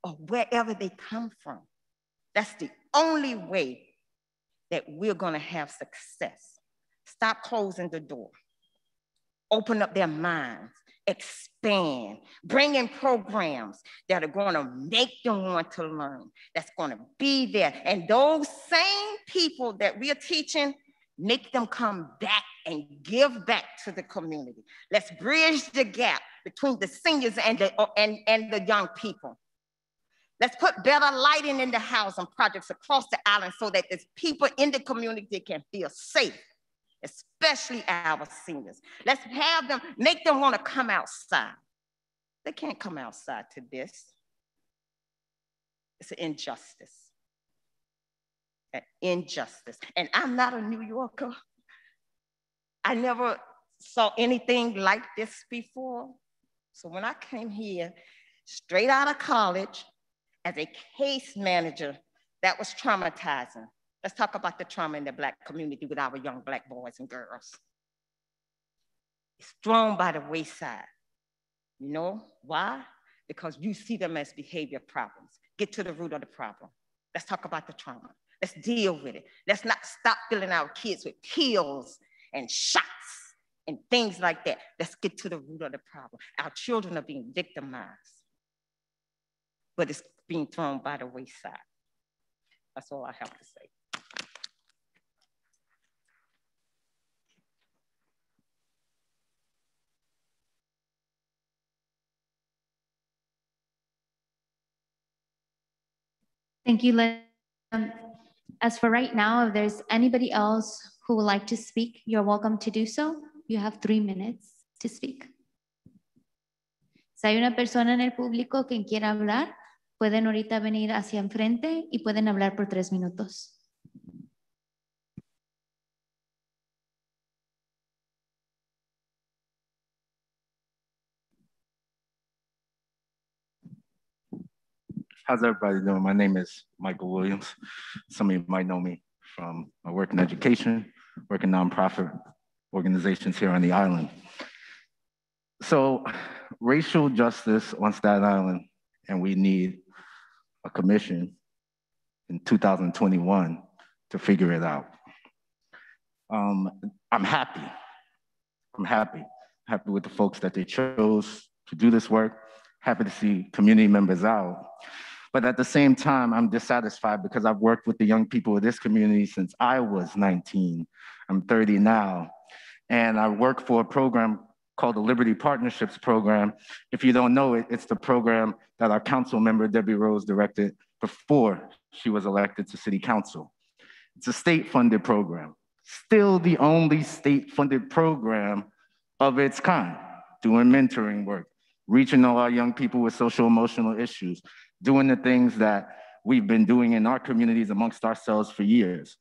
or wherever they come from. That's the only way that we're going to have success. Stop closing the door. Open up their minds, expand, bring in programs that are going to make them want to learn, that's going to be there. And those same people that we are teaching, make them come back and give back to the community. Let's bridge the gap between the seniors and the young people. Let's put better lighting in the housing projects across the island so that there's people in the community can feel safe, especially our seniors. Let's have them, make them want to come outside. They can't come outside to this. It's an injustice. An injustice. And I'm not a New Yorker. I never saw anything like this before. So when I came here, straight out of college, as a case manager, that was traumatizing. Let's talk about the trauma in the Black community with our young Black boys and girls. It's thrown by the wayside. You know why? Because you see them as behavior problems. Get to the root of the problem. Let's talk about the trauma. Let's deal with it. Let's not stop filling our kids with pills and shots and things like that. Let's get to the root of the problem. Our children are being victimized, but it's being thrown by the wayside. That's all I have to say. Thank you, Liz. As for right now, if there's anybody else who would like to speak, you're welcome to do so. You have 3 minutes to speak. Si hay una persona en el público que quiera hablar, pueden ahorita venir hacia enfrente y pueden hablar por 3 minutos. How's everybody doing? My name is Michael Williams. Some of you might know me from my work in education, work in nonprofit organizations here on the island. So racial justice on Staten Island, and we need a commission in 2021 to figure it out. I'm happy. I'm happy with the folks that they chose to do this work. Happy to see community members out. But at the same time, I'm dissatisfied because I've worked with the young people of this community since I was 19. I'm 30 now. And I work for a program called the Liberty Partnerships Program. If you don't know it, it's the program that our council member, Debbie Rose, directed before she was elected to city council. It's a state-funded program, still the only state-funded program of its kind, doing mentoring work, reaching all our young people with social emotional issues, doing the things that we've been doing in our communities amongst ourselves for years.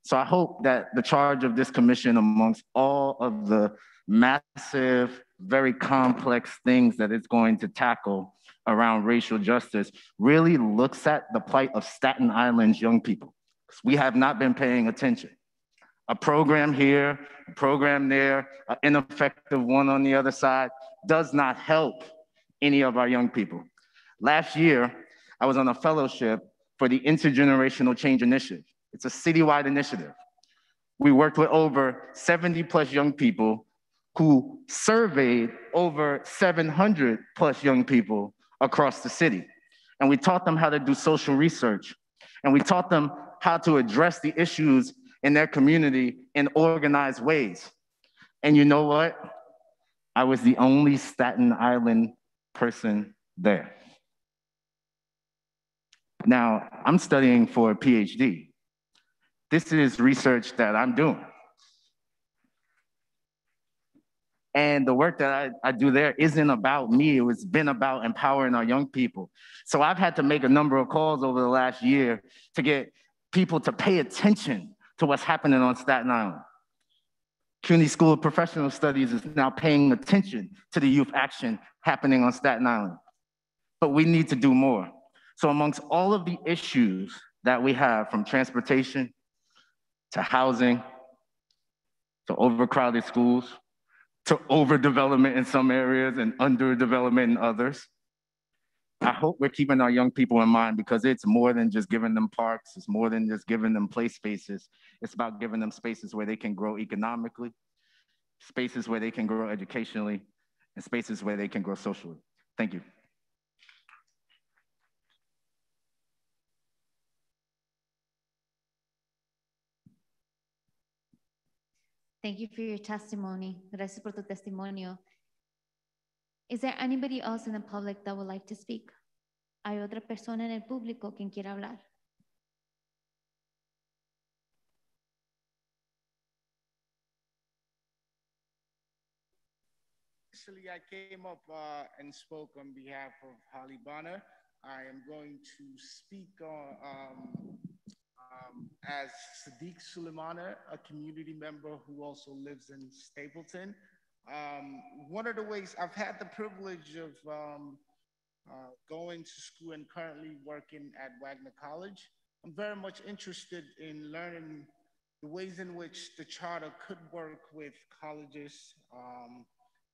So I hope that the charge of this commission, amongst all of the massive, very complex things that it's going to tackle around racial justice, really looks at the plight of Staten Island's young people. We have not been paying attention. A program here, a program there, an ineffective one on the other side does not help any of our young people. Last year, I was on a fellowship for the Intergenerational Change Initiative. It's a citywide initiative. We worked with over 70 plus young people who surveyed over 700 plus young people across the city. And we taught them how to do social research. And we taught them how to address the issues in their community in organized ways. And you know what? I was the only Staten Island person there. Now, I'm studying for a PhD. This is research that I'm doing. And the work that I do there isn't about me. It's been about empowering our young people. So I've had to make a number of calls over the last year to get people to pay attention to what's happening on Staten Island. CUNY School of Professional Studies is now paying attention to the youth action happening on Staten Island. But we need to do more. So amongst all of the issues that we have, from transportation to housing, to overcrowded schools, to overdevelopment in some areas and underdevelopment in others, I hope we're keeping our young people in mind, because it's more than just giving them parks. It's more than just giving them play spaces. It's about giving them spaces where they can grow economically, spaces where they can grow educationally, and spaces where they can grow socially. Thank you. Thank you for your testimony. Gracias por tu testimonio. Is there anybody else in the public that would like to speak? ¿Hay otra persona en el público quien quiera hablar? Initially, I came up and spoke on behalf of Holly Bonner. I am going to speak as Sadiq Suleimana, a community member who also lives in Stapleton. One of the ways I've had the privilege of going to school and currently working at Wagner College. I'm very much interested in learning the ways in which the charter could work with colleges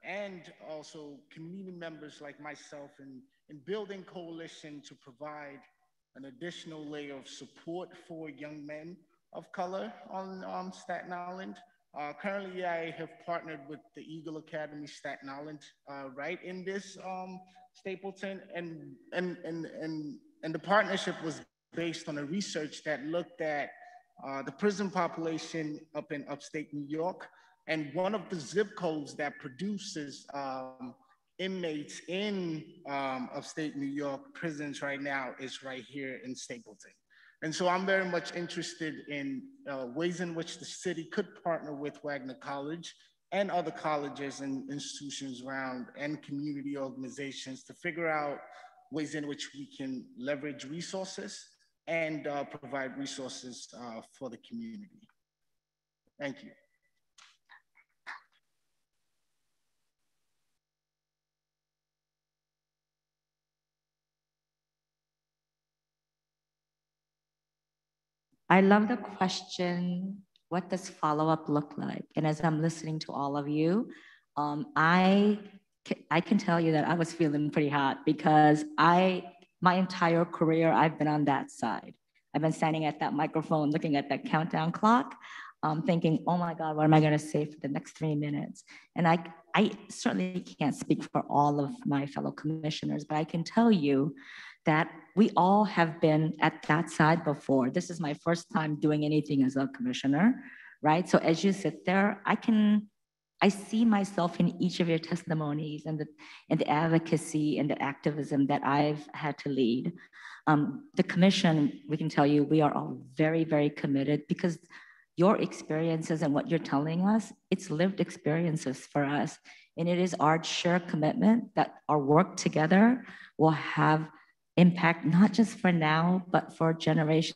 and also community members like myself in building coalition to provide an additional layer of support for young men of color on Staten Island. Currently, I have partnered with the Eagle Academy Staten Island right in this Stapleton, and the partnership was based on a research that looked at the prison population up in upstate New York. And one of the zip codes that produces inmates in upstate New York prisons right now is right here in Stapleton. And so I'm very much interested in ways in which the city could partner with Wagner College and other colleges and institutions around and community organizations to figure out ways in which we can leverage resources and provide resources for the community. Thank you. I love the question, what does follow-up look like? And as I'm listening to all of you, I can tell you that I was feeling pretty hot because my entire career, I've been on that side. I've been standing at that microphone, looking at that countdown clock, thinking, oh my God, what am I gonna say for the next 3 minutes? And I certainly can't speak for all of my fellow commissioners, but I can tell you that we all have been at that side before. This is my first time doing anything as a commissioner, right? So as you sit there, I see myself in each of your testimonies and the advocacy and the activism that I've had to lead. The commission, we can tell you, we are all very, very committed because your experiences and what you're telling us, it's lived experiences for us. And it is our shared commitment that our work together will have impact, not just for now, but for generations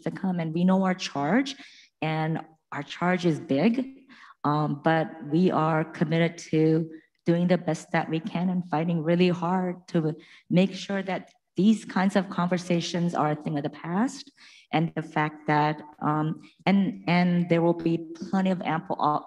to come. And we know our charge, and our charge is big, but we are committed to doing the best that we can and fighting really hard to make sure that these kinds of conversations are a thing of the past, and the fact that, and there will be plenty of ample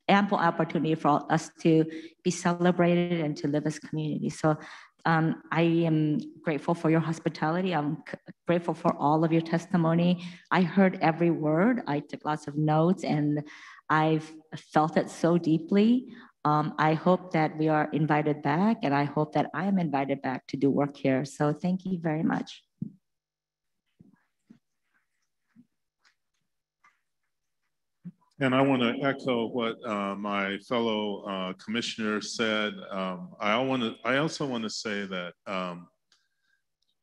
opportunity for us to be celebrated and to live as community. So I am grateful for your hospitality. I'm grateful for all of your testimony. I heard every word. I took lots of notes and I've felt it so deeply. I hope that we are invited back, and I hope that I am invited back to do work here. So thank you very much. And I want to echo what my fellow commissioner said. I also want to say that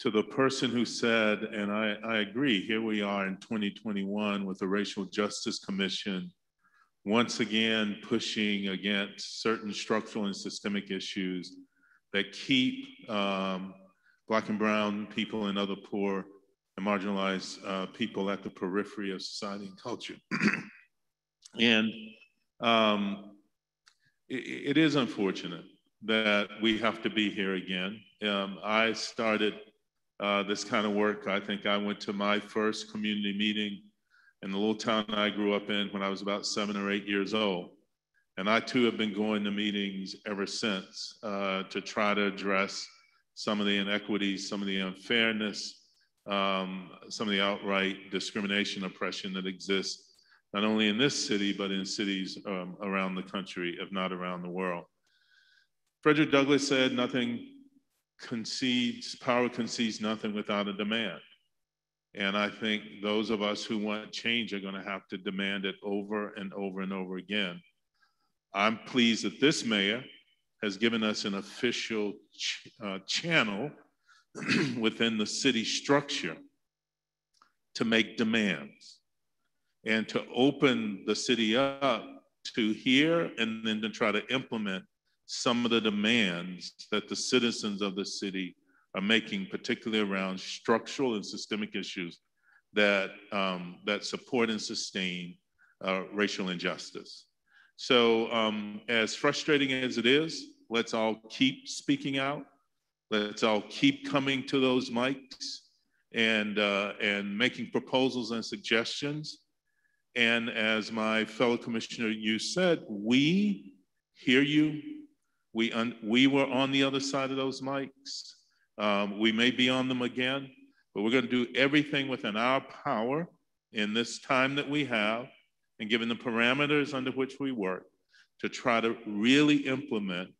to the person who said, and I agree, here we are in 2021 with the Racial Justice Commission, once again pushing against certain structural and systemic issues that keep Black and brown people and other poor and marginalized people at the periphery of society and culture. And it is unfortunate that we have to be here again. I started this kind of work. I think I went to my first community meeting in the little town I grew up in when I was about 7 or 8 years old. And I too have been going to meetings ever since to try to address some of the inequities, some of the unfairness, some of the outright discrimination, oppression that exists not only in this city, but in cities around the country, if not around the world. Frederick Douglass said, power concedes nothing without a demand. And I think those of us who want change are gonna have to demand it over and over and over again. I'm pleased that this mayor has given us an official channel within the city structure to make demands and to open the city up to hear and then to try to implement some of the demands that the citizens of the city are making, particularly around structural and systemic issues that, that support and sustain racial injustice. So as frustrating as it is, let's all keep speaking out. Let's all keep coming to those mics and making proposals and suggestions. And as my fellow commissioner, you said, we hear you. We were on the other side of those mics. We may be on them again, but we're going to do everything within our power in this time that we have, and given the parameters under which we work, to try to really implement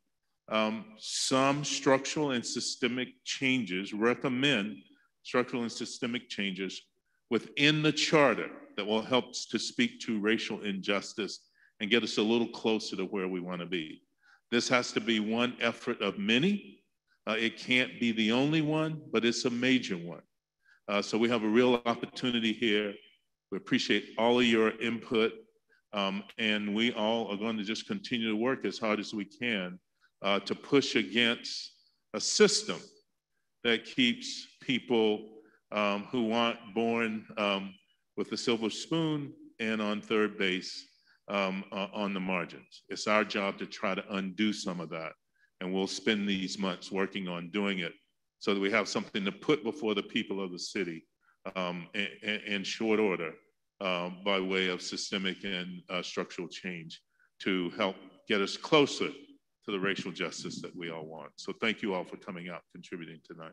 some structural and systemic changes, recommend structural and systemic changes within the charter that will help to speak to racial injustice and get us a little closer to where we want to be. This has to be one effort of many. It can't be the only one, but it's a major one. So we have a real opportunity here. We appreciate all of your input, and we all are going to just continue to work as hard as we can to push against a system that keeps people who aren't born with a silver spoon and on third base on the margins. It's our job to try to undo some of that, and we'll spend these months working on doing it so that we have something to put before the people of the city in short order by way of systemic and structural change to help get us closer to the racial justice that we all want. So thank you all for coming out, contributing tonight.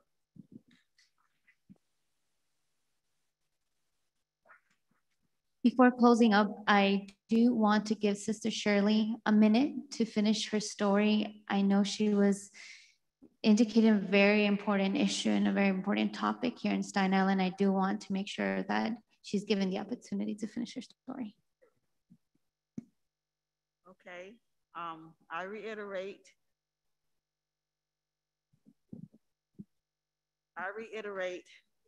Before closing up, I do want to give Sister Shirley a minute to finish her story. I know she was indicating a very important issue and a very important topic here in Staten Island. I do want to make sure that she's given the opportunity to finish her story. Okay, I reiterate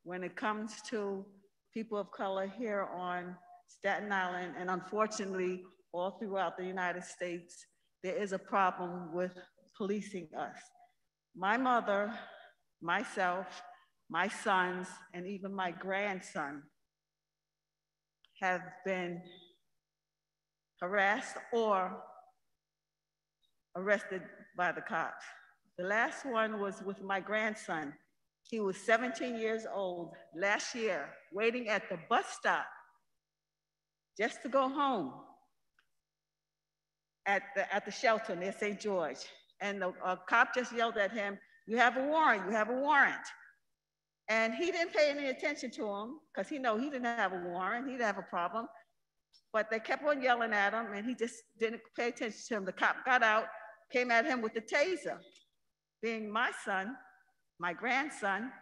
when it comes to people of color here on Staten Island, and unfortunately all throughout the United States, there is a problem with policing us. My mother, myself, my sons, and even my grandson have been harassed or arrested by the cops. The last one was with my grandson. He was 17 years old last year, waiting at the bus stop just to go home at the shelter near St. George. And the cop just yelled at him, "You have a warrant, you have a warrant." And he didn't pay any attention to him because he knew he didn't have a warrant, he didn't have a problem. But they kept on yelling at him and he just didn't pay attention to him. The cop got out, came at him with the taser. Being my son, my grandson,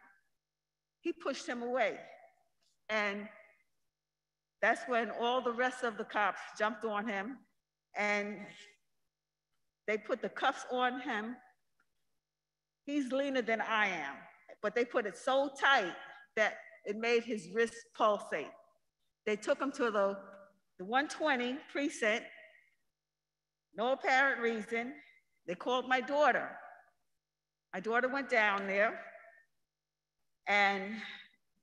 he pushed him away. And that's when all the rest of the cops jumped on him and they put the cuffs on him. He's leaner than I am, but they put it so tight that it made his wrist pulsate. They took him to the 120 precinct, no apparent reason. They called my daughter. My daughter went down there and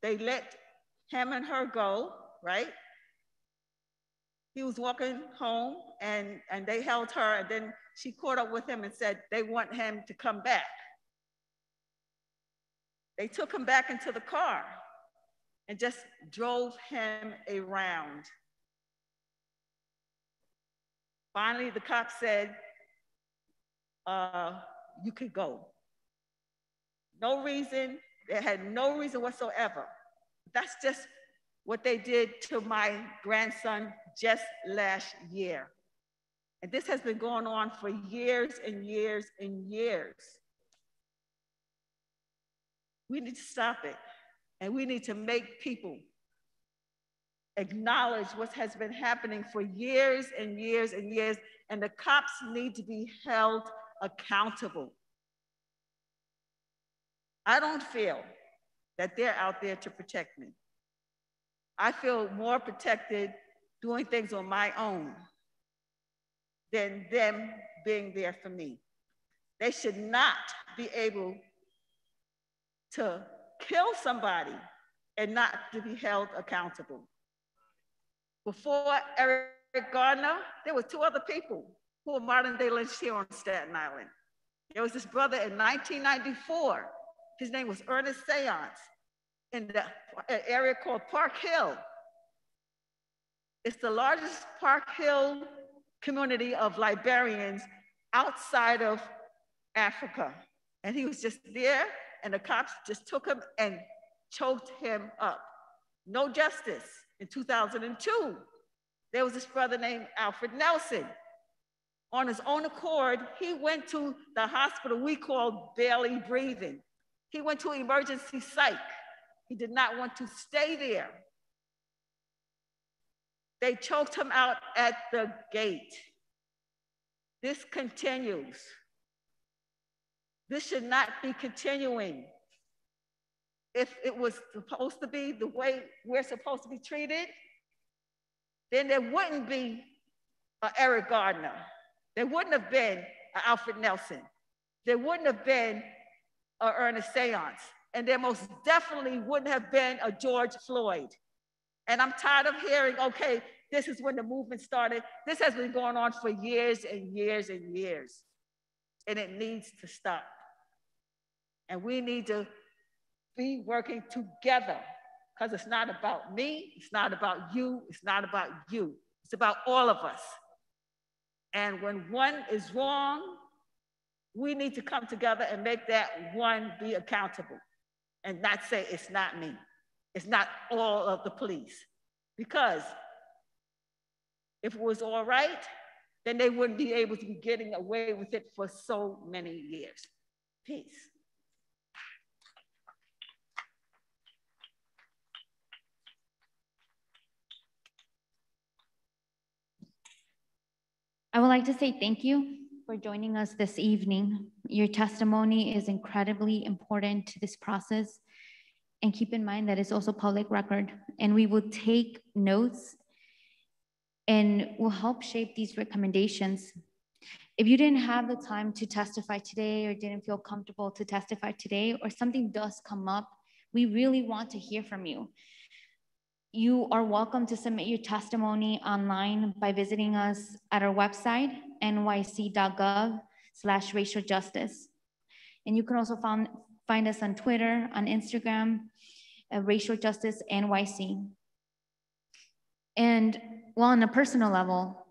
they let him and her go, right? He was walking home and they held her, and then she caught up with him and said they want him to come back. They took him back into the car and just drove him around. Finally, the cop said, you could go. No reason, they had no reason whatsoever. That's just what they did to my grandson just last year. And this has been going on for years and years and years. We need to stop it. And we need to make people acknowledge what has been happening for years and years and years. And the cops need to be held accountable. I don't feel that they're out there to protect me. I feel more protected doing things on my own than them being there for me. They should not be able to kill somebody and not to be held accountable. Before Eric Gardner, there were two other people who were modern day lynched here on Staten Island. There was this brother in 1994. His name was Ernest Seance in the area called Park Hill. It's the largest Park Hill community of Liberians outside of Africa. And he was just there, and the cops just took him and choked him up. No justice. In 2002, there was this brother named Alfred Nelson. On his own accord, he went to the hospital we call barely breathing. He went to emergency psych. He did not want to stay there. They choked him out at the gate. This continues. This should not be continuing. If it was supposed to be the way we're supposed to be treated, then there wouldn't be an Eric Gardner. There wouldn't have been an Alfred Nelson. There wouldn't have been an Ernest Seance. And there most definitely wouldn't have been a George Floyd. And I'm tired of hearing, okay, this is when the movement started. This has been going on for years and years and years. And it needs to stop. And we need to be working together, because it's not about me, it's not about you, it's not about you. It's about all of us. And when one is wrong, we need to come together and make that one be accountable and not say it's not me. It's not all of the police. Because if it was all right, then they wouldn't be able to be getting away with it for so many years. Peace. I would like to say thank you for joining us this evening. Your testimony is incredibly important to this process. And keep in mind that it's also public record. And we will take notes and will help shape these recommendations. If you didn't have the time to testify today or didn't feel comfortable to testify today, or something does come up, we really want to hear from you. You are welcome to submit your testimony online by visiting us at our website, nyc.gov/racial justice. And you can also find us on Twitter, on Instagram, Racial Justice NYC. And well, on a personal level,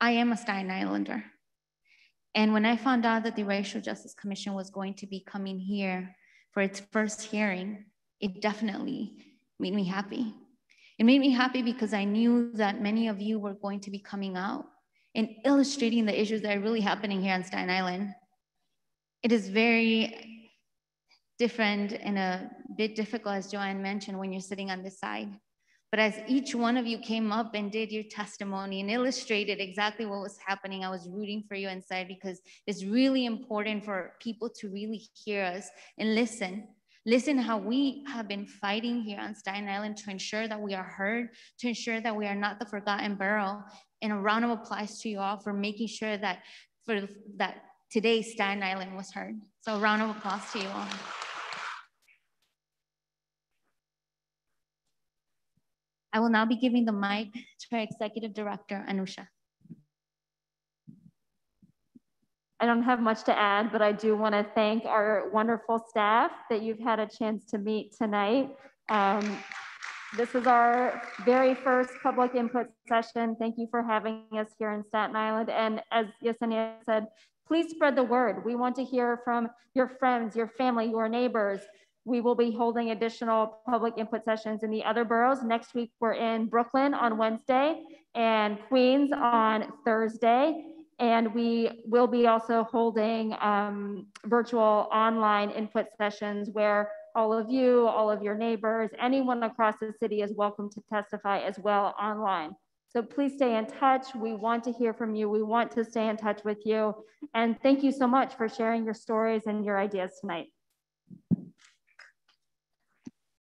I am a Staten Islander. And when I found out that the Racial Justice Commission was going to be coming here for its first hearing, it definitely made me happy. It made me happy because I knew that many of you were going to be coming out and illustrating the issues that are really happening here on Staten Island. It is very different and a bit difficult, as Joanne mentioned, when you're sitting on this side. But as each one of you came up and did your testimony and illustrated exactly what was happening, I was rooting for you inside, because it's really important for people to really hear us and listen. Listen how we have been fighting here on Staten Island to ensure that we are heard, to ensure that we are not the forgotten borough. And a round of applause to you all for making sure that today Staten Island was heard. So a round of applause to you all. I will now be giving the mic to our Executive Director, Anusha. I don't have much to add, but I do want to thank our wonderful staff that you've had a chance to meet tonight. This is our very first public input session. Thank you for having us here in Staten Island. And as Yesenia said, please spread the word. We want to hear from your friends, your family, your neighbors. We will be holding additional public input sessions in the other boroughs. Next week, we're in Brooklyn on Wednesday and Queens on Thursday. And we will be also holding virtual online input sessions where all of you, all of your neighbors, anyone across the city is welcome to testify as well online. So please stay in touch. We want to hear from you. We want to stay in touch with you. And thank you so much for sharing your stories and your ideas tonight.